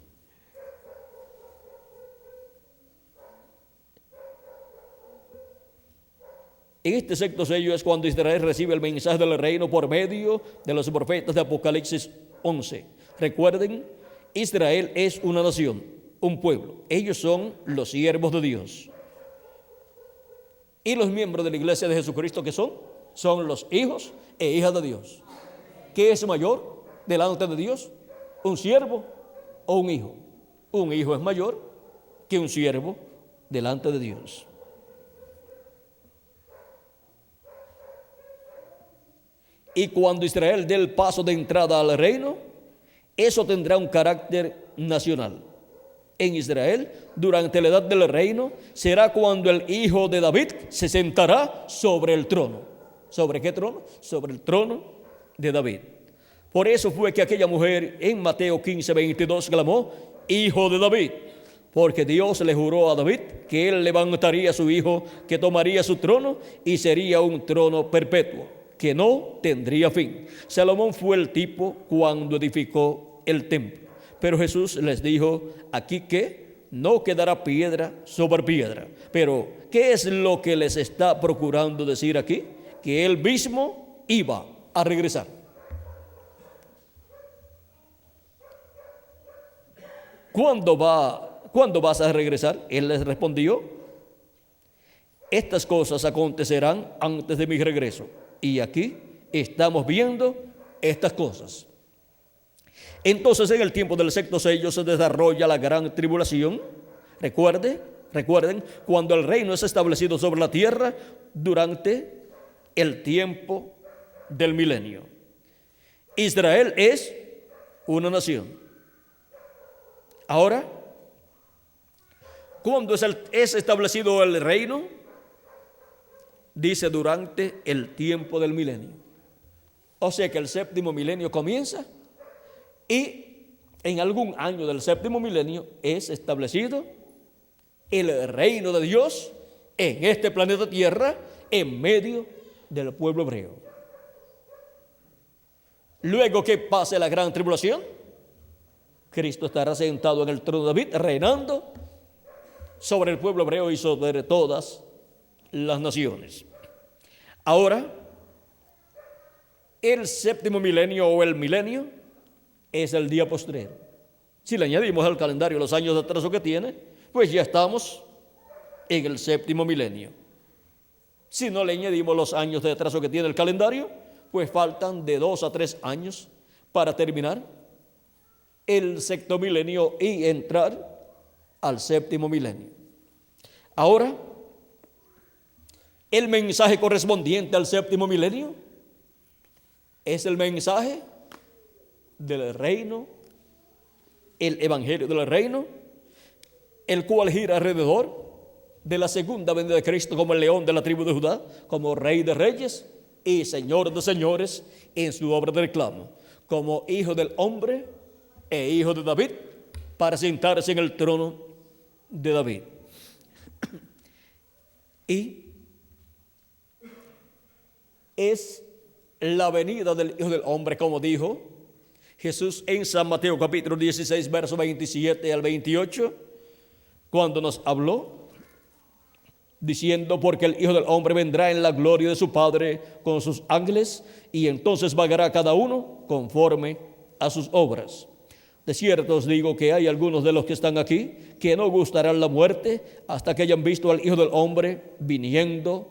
En este 6º sello es cuando Israel recibe el mensaje del reino por medio de los profetas de Apocalipsis 11. Recuerden, Israel es una nación, un pueblo. Ellos son los siervos de Dios. Y los miembros de la iglesia de Jesucristo, ¿qué son? Son los hijos e hijas de Dios. ¿Qué es mayor delante de Dios? ¿Un siervo o un hijo? Un hijo es mayor que un siervo delante de Dios. Y cuando Israel dé el paso de entrada al reino, eso tendrá un carácter nacional. En Israel, durante la edad del reino, será cuando el hijo de David se sentará sobre el trono. ¿Sobre qué trono? Sobre el trono de David. Por eso fue que aquella mujer en Mateo 15:22 clamó, hijo de David, porque Dios le juró a David que él levantaría a su hijo, que tomaría su trono y sería un trono perpetuo, que no tendría fin. Salomón fue el tipo cuando edificó el templo. Pero Jesús les dijo aquí que no quedará piedra sobre piedra. Pero, ¿qué es lo que les está procurando decir aquí? Que él mismo iba a regresar. ¿Cuándo vas a regresar? Él les respondió, estas cosas acontecerán antes de mi regreso. Y aquí estamos viendo estas cosas. Entonces, en el tiempo del 6º sello se desarrolla la gran tribulación. Recuerden, cuando el reino es establecido sobre la tierra durante el tiempo del milenio. Israel es una nación. Ahora, ¿cuándo es establecido el reino? Dice durante el tiempo del milenio. O sea que el 7º milenio comienza y en algún año del 7º milenio es establecido el reino de Dios en este planeta Tierra en medio del pueblo hebreo. Luego que pase la gran tribulación, Cristo estará sentado en el trono de David reinando sobre el pueblo hebreo y sobre todas las naciones. Ahora, el séptimo milenio o el milenio es el día postrero. Si le añadimos al calendario los años de atraso que tiene, pues ya estamos en el séptimo milenio. Si no le añadimos los años de atraso que tiene el calendario, pues faltan de 2 a 3 años para terminar el sexto milenio y entrar al séptimo milenio. Ahora, el mensaje correspondiente al séptimo milenio es el mensaje del reino, el evangelio del reino, el cual gira alrededor de la segunda venida de Cristo como el león de la tribu de Judá, como rey de reyes y señor de señores en su obra de reclamo, como hijo del hombre e hijo de David, para sentarse en el trono de David. Y es la venida del Hijo del Hombre, como dijo Jesús en San Mateo capítulo 16, versos 27 al 28, cuando nos habló, diciendo: porque el Hijo del Hombre vendrá en la gloria de su Padre con sus ángeles, y entonces pagará cada uno conforme a sus obras. De cierto os digo que hay algunos de los que están aquí que no gustarán la muerte hasta que hayan visto al Hijo del Hombre viniendo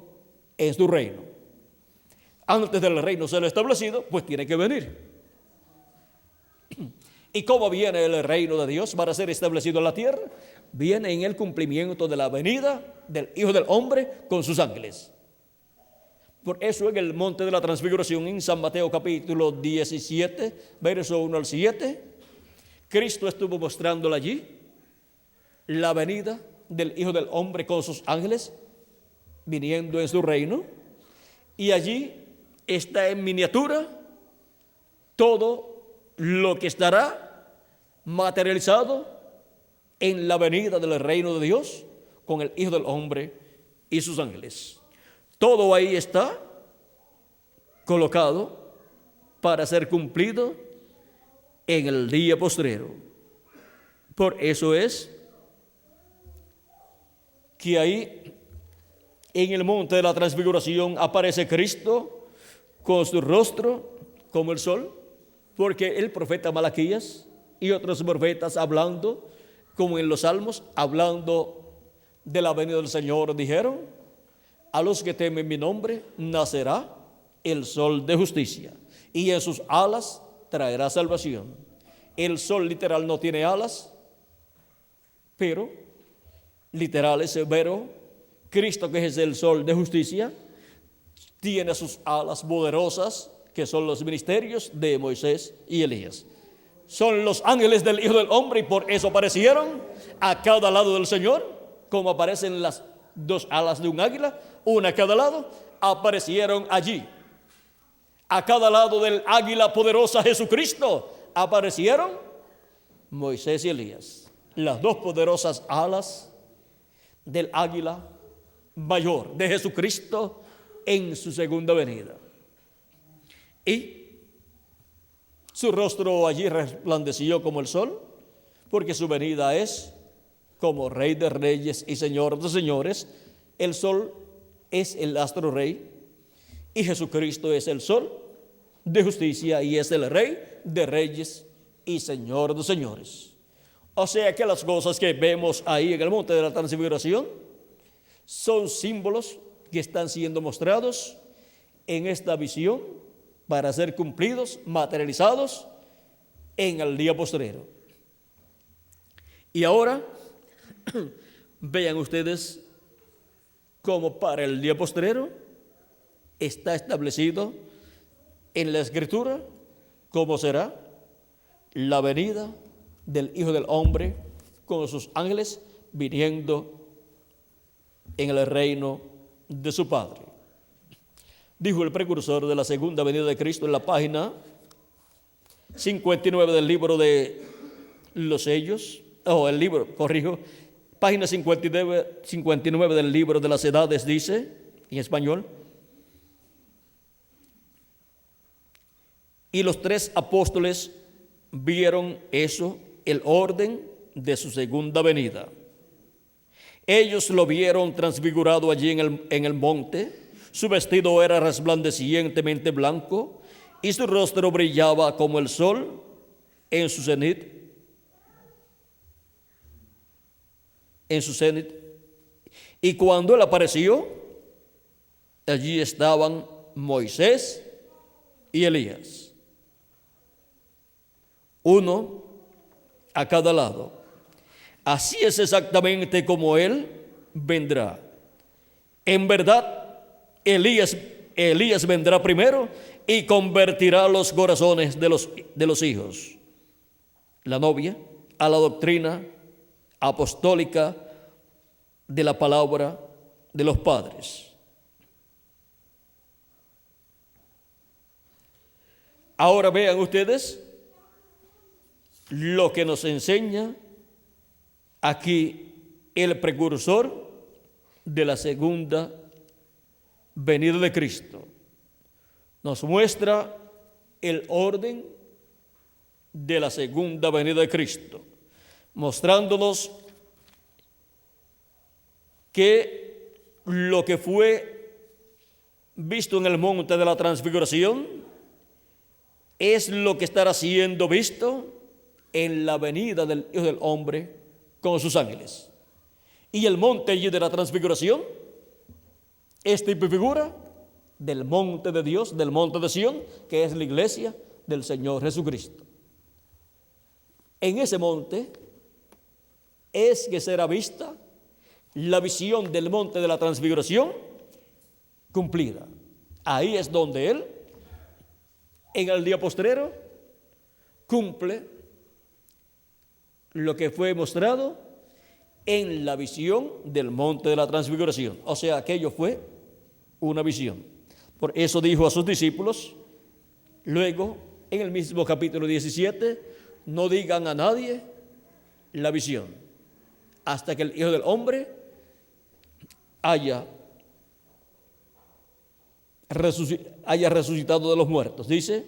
en su reino. Antes del reino ser establecido, pues tiene que venir. ¿Y cómo viene el reino de Dios para ser establecido en la tierra? Viene en el cumplimiento de la venida del Hijo del Hombre con sus ángeles. Por eso en el monte de la transfiguración, en San Mateo capítulo 17, verso 1 al 7, Cristo estuvo mostrándole allí la venida del Hijo del Hombre con sus ángeles, viniendo en su reino, y allí está en miniatura todo lo que estará materializado en la venida del reino de Dios con el Hijo del Hombre y sus ángeles. Todo ahí está colocado para ser cumplido en el día postrero. Por eso es que ahí en el monte de la transfiguración aparece Cristo con su rostro como el sol, porque el profeta Malaquías y otros profetas hablando, como en los Salmos, hablando de la venida del Señor, dijeron: a los que temen mi nombre nacerá el sol de justicia, y en sus alas traerá salvación. El sol literal no tiene alas, pero literal es severo. Cristo, que es el sol de justicia, tiene sus alas poderosas, que son los ministerios de Moisés y Elías. Son los ángeles del Hijo del Hombre, y por eso aparecieron a cada lado del Señor, como aparecen las dos alas de un águila, una a cada lado. Aparecieron allí a cada lado del águila poderosa Jesucristo. Aparecieron Moisés y Elías, las dos poderosas alas del águila mayor de Jesucristo en su segunda venida. Y su rostro allí resplandeció como el sol, porque su venida es como Rey de reyes y Señor de señores. El sol es el astro rey, y Jesucristo es el sol de justicia, y es el Rey de reyes y Señor de señores. O sea que las cosas que vemos ahí en el monte de la transfiguración son símbolos que están siendo mostrados en esta visión para ser cumplidos, materializados en el día postrero. Y ahora vean ustedes cómo para el día postrero está establecido en la Escritura cómo será la venida del Hijo del Hombre con sus ángeles viniendo en el reino de su Padre. Dijo el precursor de la segunda venida de Cristo en la página 59 del libro de los sellos, página 59 del libro de las edades, dice en español: y los tres apóstoles vieron eso, el orden de su segunda venida. Ellos lo vieron transfigurado allí en el monte. Su vestido era resplandecientemente blanco y su rostro brillaba como el sol en su cenit. Y cuando él apareció, allí estaban Moisés y Elías, uno a cada lado. Así es exactamente como él vendrá. En verdad, Elías vendrá primero y convertirá los corazones de los hijos, la novia, a la doctrina apostólica de la palabra de los padres. Ahora vean ustedes lo que nos enseña aquí el precursor de la segunda venida de Cristo. Nos muestra el orden de la segunda venida de Cristo, mostrándonos que lo que fue visto en el monte de la transfiguración es lo que estará siendo visto en la venida del Hijo del Hombre con sus ángeles. Y el monte allí de la transfiguración es tipo y figura del monte de Dios, del monte de Sión, que es la iglesia del Señor Jesucristo. En ese monte es que será vista la visión del monte de la transfiguración cumplida. Ahí es donde Él, en el día postrero, cumple lo que fue mostrado en la visión del monte de la transfiguración. O sea, aquello fue una visión. Por eso dijo a sus discípulos, luego, en el mismo capítulo 17, no digan a nadie la visión, hasta que el Hijo del Hombre haya resucitado de los muertos. Dice,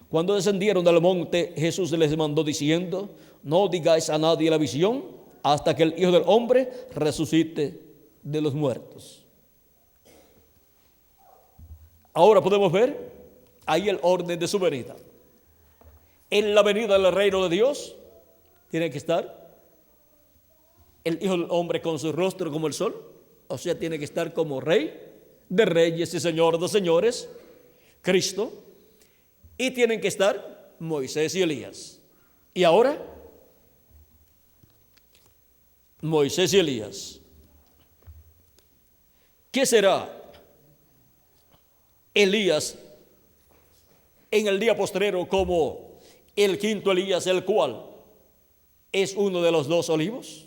cuando descendieron del monte, Jesús les mandó diciendo, no digáis a nadie la visión, hasta que el Hijo del Hombre resucite de los muertos. Ahora podemos ver ahí el orden de su venida. En la venida del reino de Dios tiene que estar el Hijo del Hombre con su rostro como el sol, o sea, tiene que estar como Rey de reyes y Señor de señores, Cristo, y tienen que estar Moisés y Elías. Y ahora, Moisés y Elías. ¿Qué será Elías en el día postrero como el quinto Elías, el cual es uno de los dos olivos?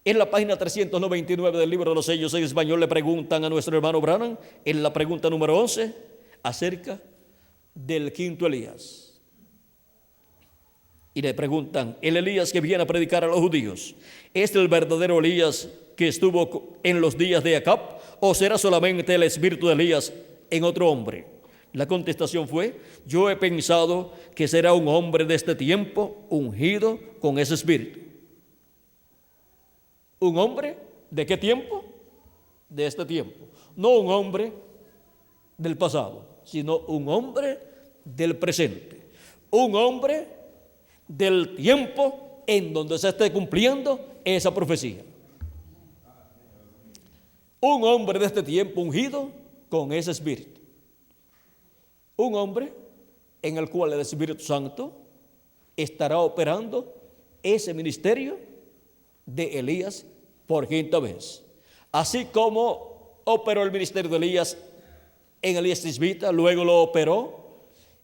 En la página 399 del libro de los sellos en español le preguntan a nuestro hermano Branham, en la pregunta número 11, acerca del quinto Elías. Y le preguntan, el Elías que viene a predicar a los judíos, ¿es el verdadero Elías que estuvo en los días de Acab o será solamente el espíritu de Elías en otro hombre? La contestación fue, yo he pensado que será un hombre de este tiempo ungido con ese espíritu. ¿Un hombre de qué tiempo? De este tiempo. No un hombre del pasado, sino un hombre del presente. Un hombre del tiempo en donde se esté cumpliendo esa profecía. Un hombre de este tiempo ungido con ese espíritu. Un hombre en el cual el Espíritu Santo estará operando ese ministerio de Elías por quinta vez. Así como operó el ministerio de Elías en Elías Tisbita, luego lo operó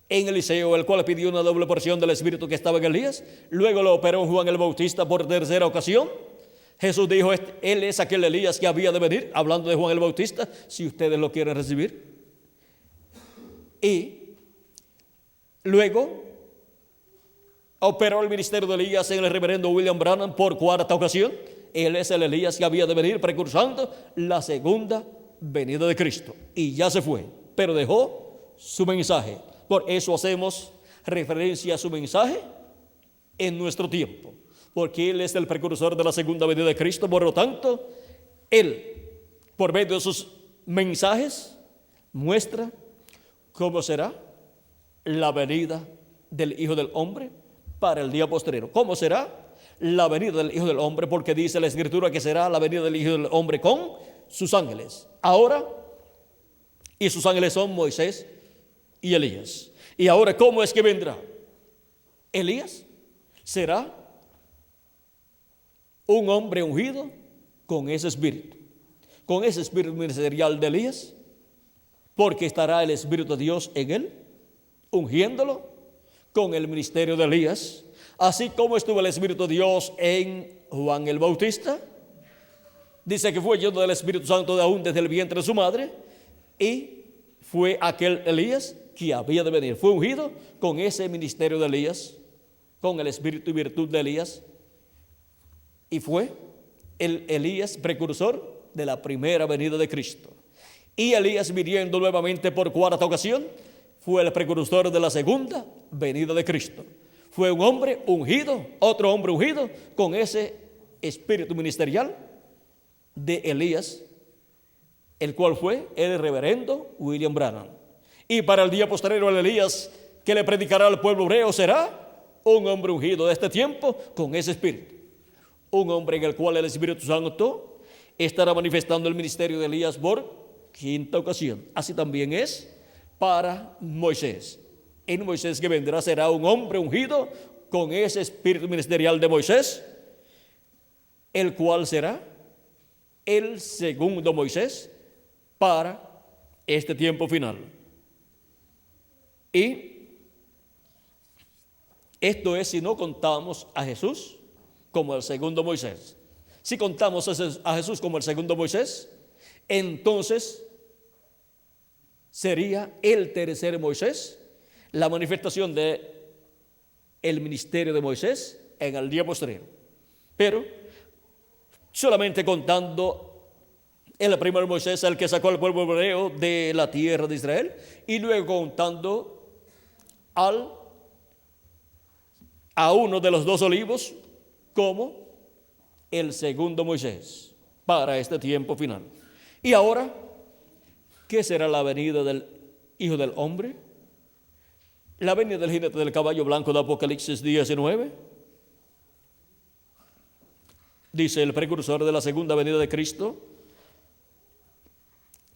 en Eliseo, el cual pidió una doble porción del espíritu que estaba en Elías, luego lo operó en Juan el Bautista por tercera ocasión. Jesús dijo, él es aquel Elías que había de venir, hablando de Juan el Bautista, si ustedes lo quieren recibir. Y luego operó el ministerio de Elías en el reverendo William Branham por cuarta ocasión. Él es el Elías que había de venir precursando la segunda venida de Cristo. Y ya se fue, pero dejó su mensaje. Por eso hacemos referencia a su mensaje en nuestro tiempo. porque Él es el precursor de la segunda venida de Cristo. Por lo tanto, Él, por medio de sus mensajes, muestra cómo será la venida del Hijo del Hombre para el día postrero. ¿Cómo será la venida del Hijo del Hombre? Porque dice la Escritura que será la venida del Hijo del Hombre con sus ángeles. Ahora, y sus ángeles son Moisés y Elías. Y ahora, ¿cómo es que vendrá? Elías será un hombre ungido con ese espíritu ministerial de Elías, porque estará el Espíritu de Dios en él, ungiéndolo con el ministerio de Elías, así como estuvo el Espíritu de Dios en Juan el Bautista. Dice que fue lleno del Espíritu Santo aún desde el vientre de su madre, y fue aquel Elías que había de venir. Fue ungido con ese ministerio de Elías, con el espíritu y virtud de Elías, y fue el Elías precursor de la primera venida de Cristo. Y Elías, viniendo nuevamente por cuarta ocasión, fue el precursor de la segunda venida de Cristo. Fue un hombre ungido, otro hombre ungido con ese espíritu ministerial de Elías, el cual fue el reverendo William Branham. Y para el día posterior, el Elías que le predicará al pueblo hebreo será un hombre ungido de este tiempo con ese espíritu. Un hombre en el cual el Espíritu Santo estará manifestando el ministerio de Elías por quinta ocasión. Así también es para Moisés. En Moisés que vendrá será un hombre ungido con ese espíritu ministerial de Moisés, el cual será el segundo Moisés para este tiempo final. Y esto es si no contamos a Jesús como el segundo Moisés. Si contamos a Jesús como el segundo Moisés, entonces sería el tercer Moisés, la manifestación de el ministerio de Moisés en el día posterior. Pero solamente contando el primer Moisés, el que sacó al pueblo hebreo de la tierra de Israel, y luego contando a uno de los dos olivos como el segundo Moisés para este tiempo final. Y ahora, ¿qué será la venida del Hijo del Hombre? La venida del jinete del caballo blanco de Apocalipsis 19. Dice el precursor de la segunda venida de Cristo,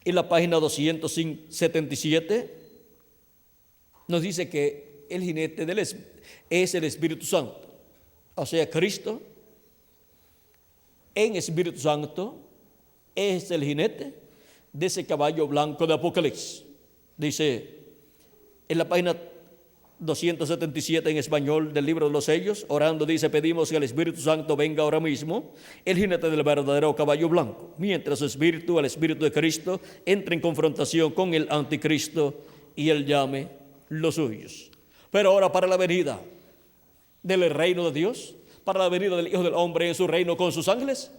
en la página 277, nos dice que el jinete es el Espíritu Santo. O sea, Cristo en Espíritu Santo es el jinete de ese caballo blanco de Apocalipsis. Dice en la página 277 en español del libro de los sellos, orando, dice: pedimos que el Espíritu Santo venga ahora mismo, el jinete del verdadero caballo blanco, mientras su espíritu, el Espíritu de Cristo, entre en confrontación con el anticristo y él llame los suyos. Pero ahora, para la venida del reino de Dios, para la venida del Hijo del Hombre en su reino con sus ángeles,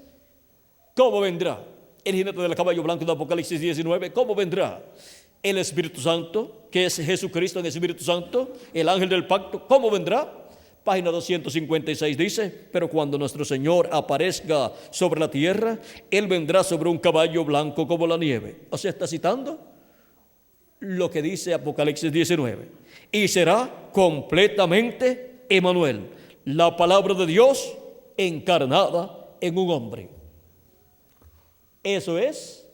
¿cómo vendrá el jinete del caballo blanco de Apocalipsis 19? ¿Cómo vendrá el Espíritu Santo, que es Jesucristo en el Espíritu Santo, el ángel del pacto? ¿Cómo vendrá? Página 256 dice: pero cuando nuestro Señor aparezca sobre la tierra, Él vendrá sobre un caballo blanco como la nieve. O sea, está citando lo que dice Apocalipsis 19. Y será completamente Emmanuel, la palabra de Dios encarnada en un hombre. Eso es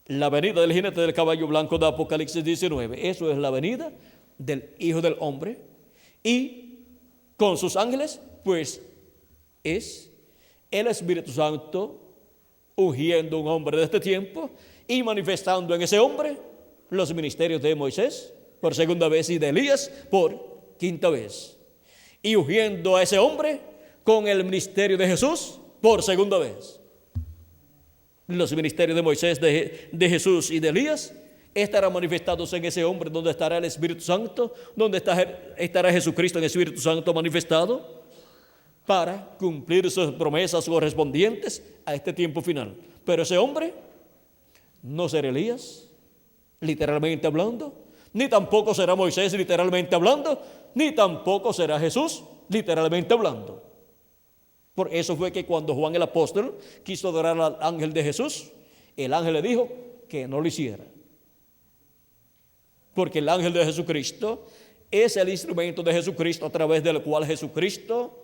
la venida del jinete del caballo blanco de Apocalipsis 19. Eso es la venida del Hijo del Hombre. Y con sus ángeles, pues es el Espíritu Santo ungiendo a un hombre de este tiempo y manifestando en ese hombre los ministerios de Moisés por segunda vez y de Elías por quinta vez. Y ungiendo a ese hombre con el ministerio de Jesús por segunda vez. Los ministerios de Moisés, de Jesús y de Elías estarán manifestados en ese hombre, donde estará el Espíritu Santo, donde estará Jesucristo en el Espíritu Santo manifestado para cumplir sus promesas correspondientes a este tiempo final. Pero ese hombre no será Elías, literalmente hablando, ni tampoco será Moisés, literalmente hablando, ni tampoco será Jesús, literalmente hablando. Por eso fue que cuando Juan el apóstol quiso adorar al ángel de Jesús, el ángel le dijo que no lo hiciera. Porque el ángel de Jesucristo es el instrumento de Jesucristo a través del cual Jesucristo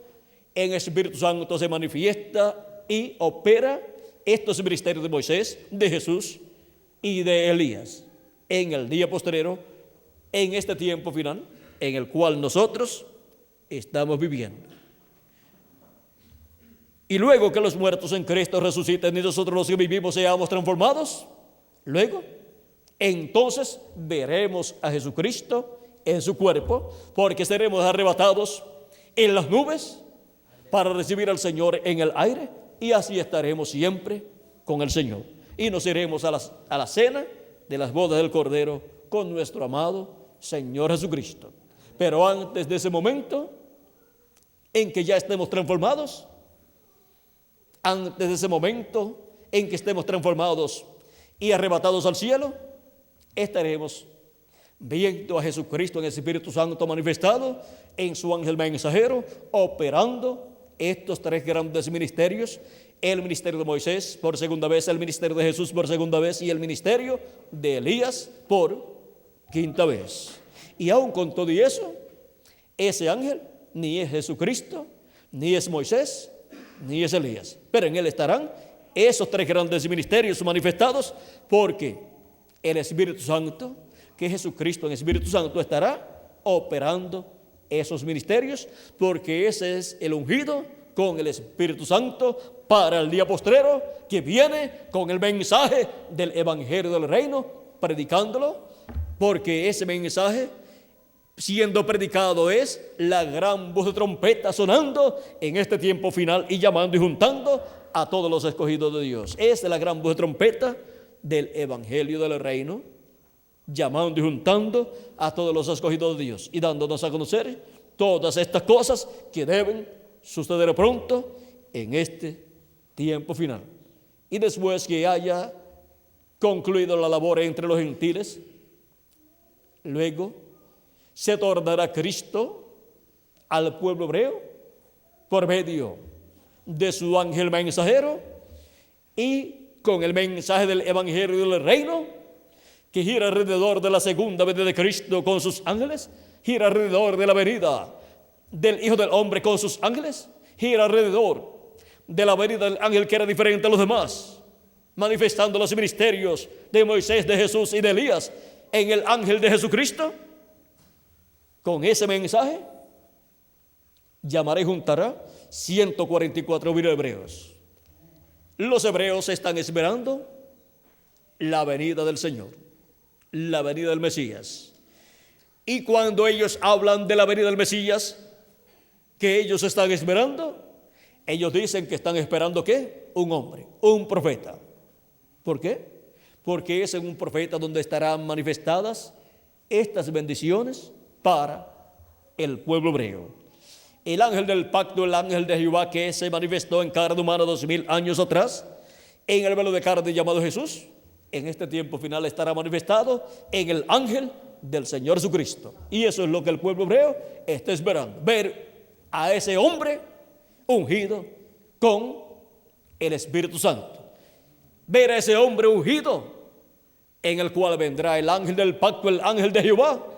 en Espíritu Santo se manifiesta y opera estos ministerios de Moisés, de Jesús y de Elías en el día postrero, en este tiempo final en el cual nosotros estamos viviendo. Y luego que los muertos en Cristo resuciten y nosotros los que vivimos seamos transformados, luego, entonces veremos a Jesucristo en su cuerpo, porque seremos arrebatados en las nubes para recibir al Señor en el aire, y así estaremos siempre con el Señor. Y nos iremos a la cena de las bodas del Cordero con nuestro amado Señor Jesucristo. Pero antes de ese momento en que ya estemos transformados, antes de ese momento en que estemos transformados y arrebatados al cielo, estaremos viendo a Jesucristo en el Espíritu Santo manifestado en su ángel mensajero, operando estos tres grandes ministerios: el ministerio de Moisés por segunda vez, el ministerio de Jesús por segunda vez y el ministerio de Elías por quinta vez. Y aún con todo y eso, ese ángel ni es Jesucristo, ni es Moisés, ni es Elías, pero en él estarán esos tres grandes ministerios manifestados, porque el Espíritu Santo, que Jesucristo en Espíritu Santo estará operando esos ministerios, porque ese es el ungido con el Espíritu Santo para el día postrero, que viene con el mensaje del Evangelio del Reino, predicándolo, porque ese mensaje siendo predicado es la gran voz de trompeta sonando en este tiempo final y llamando y juntando a todos los escogidos de Dios. Es la gran voz de trompeta del Evangelio del Reino, llamando y juntando a todos los escogidos de Dios y dándonos a conocer todas estas cosas que deben suceder pronto en este tiempo final. Y después que haya concluido la labor entre los gentiles, luego se tornará Cristo al pueblo hebreo por medio de su ángel mensajero y con el mensaje del Evangelio del Reino, que gira alrededor de la segunda venida de Cristo con sus ángeles, gira alrededor de la venida del Hijo del Hombre con sus ángeles, gira alrededor de la venida del ángel que era diferente a los demás, manifestando los ministerios de Moisés, de Jesús y de Elías en el ángel de Jesucristo. Con ese mensaje llamará y juntará 144,000 hebreos. Los hebreos están esperando la venida del Señor, la venida del Mesías. Y cuando ellos hablan de la venida del Mesías, que ellos están esperando, ellos dicen que están esperando ¿qué? Un hombre, un profeta. ¿Por qué? Porque es en un profeta donde estarán manifestadas estas bendiciones para el pueblo hebreo. El ángel del pacto, el ángel de Jehová, que se manifestó en carne humana 2000 años atrás, en el velo de carne llamado Jesús, en este tiempo final estará manifestado en el ángel del Señor Jesucristo. Y eso es lo que el pueblo hebreo está esperando, ver a ese hombre ungido con el Espíritu Santo, ver a ese hombre ungido en el cual vendrá el ángel del pacto, el ángel de Jehová,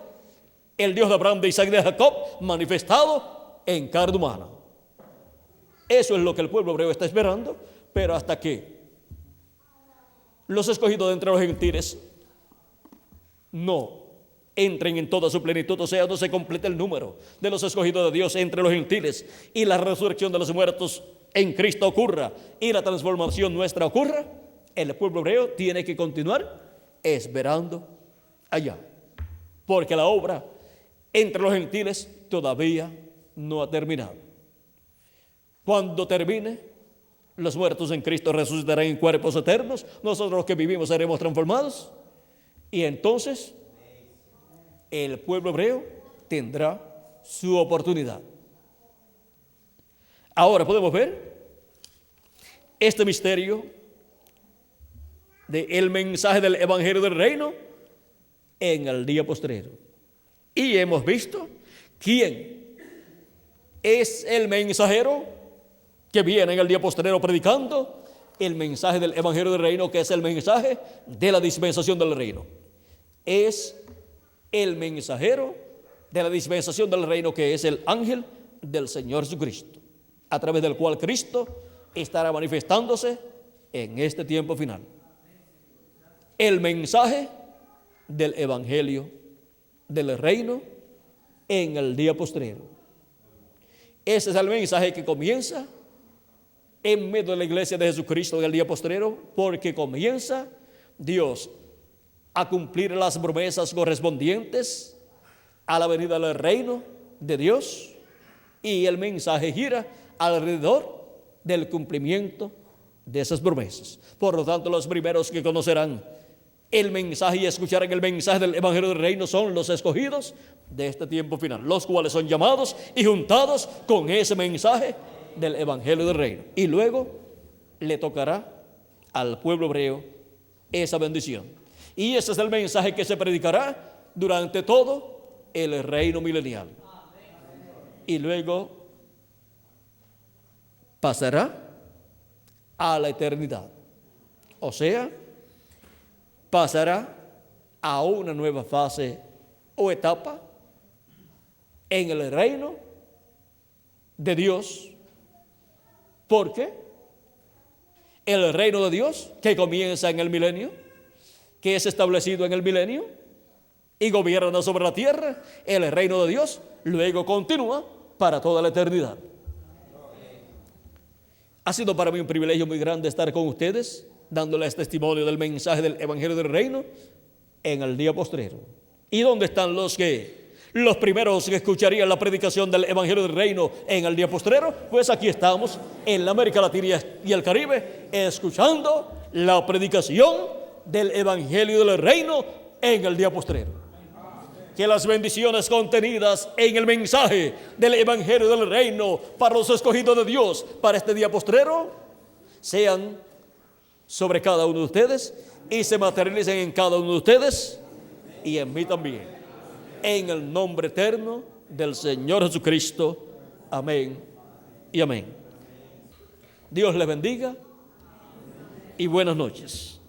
el Dios de Abraham, de Isaac y de Jacob, manifestado en carne humana. Eso es lo que el pueblo hebreo está esperando, pero hasta que los escogidos de entre los gentiles no entren en toda su plenitud, o sea, no se complete el número de los escogidos de Dios entre los gentiles y la resurrección de los muertos en Cristo ocurra y la transformación nuestra ocurra, el pueblo hebreo tiene que continuar esperando allá, porque la obra entre los gentiles todavía no ha terminado. Cuando termine, los muertos en Cristo resucitarán en cuerpos eternos, nosotros los que vivimos seremos transformados, y entonces el pueblo hebreo tendrá su oportunidad. Ahora podemos ver este misterio del mensaje del Evangelio del Reino en el día postrero. Y hemos visto quién es el mensajero que viene en el día postrero predicando el mensaje del Evangelio del Reino, que es el mensaje de la dispensación del reino. Es el mensajero de la dispensación del reino, que es el ángel del Señor Jesucristo, a través del cual Cristo estará manifestándose en este tiempo final. El mensaje del Evangelio del reino en el día postrero. Ese es el mensaje que comienza en medio de la iglesia de Jesucristo en el día postrero, porque comienza Dios a cumplir las promesas correspondientes a la venida del reino de Dios, y el mensaje gira alrededor del cumplimiento de esas promesas. Por lo tanto, los primeros que conocerán el mensaje y escucharán el mensaje del Evangelio del Reino son los escogidos de este tiempo final, los cuales son llamados y juntados con ese mensaje del Evangelio del Reino. Y luego le tocará al pueblo hebreo esa bendición. Y ese es el mensaje que se predicará durante todo el reino milenial. Y luego pasará a la eternidad. O sea, pasará a una nueva fase o etapa en el reino de Dios. Porque el reino de Dios, que comienza en el milenio, que es establecido en el milenio y gobierna sobre la tierra, el reino de Dios luego continúa para toda la eternidad. Ha sido para mí un privilegio muy grande estar con ustedes, dándoles testimonio del mensaje del Evangelio del Reino en el día postrero. ¿Y dónde están los primeros que escucharían la predicación del Evangelio del Reino en el día postrero? Pues aquí estamos en la América Latina y el Caribe, escuchando la predicación del Evangelio del Reino en el día postrero. Que las bendiciones contenidas en el mensaje del Evangelio del Reino para los escogidos de Dios para este día postrero sean sobre cada uno de ustedes y se materialicen en cada uno de ustedes y en mí también. En el nombre eterno del Señor Jesucristo. Amén y amén. Dios les bendiga y buenas noches.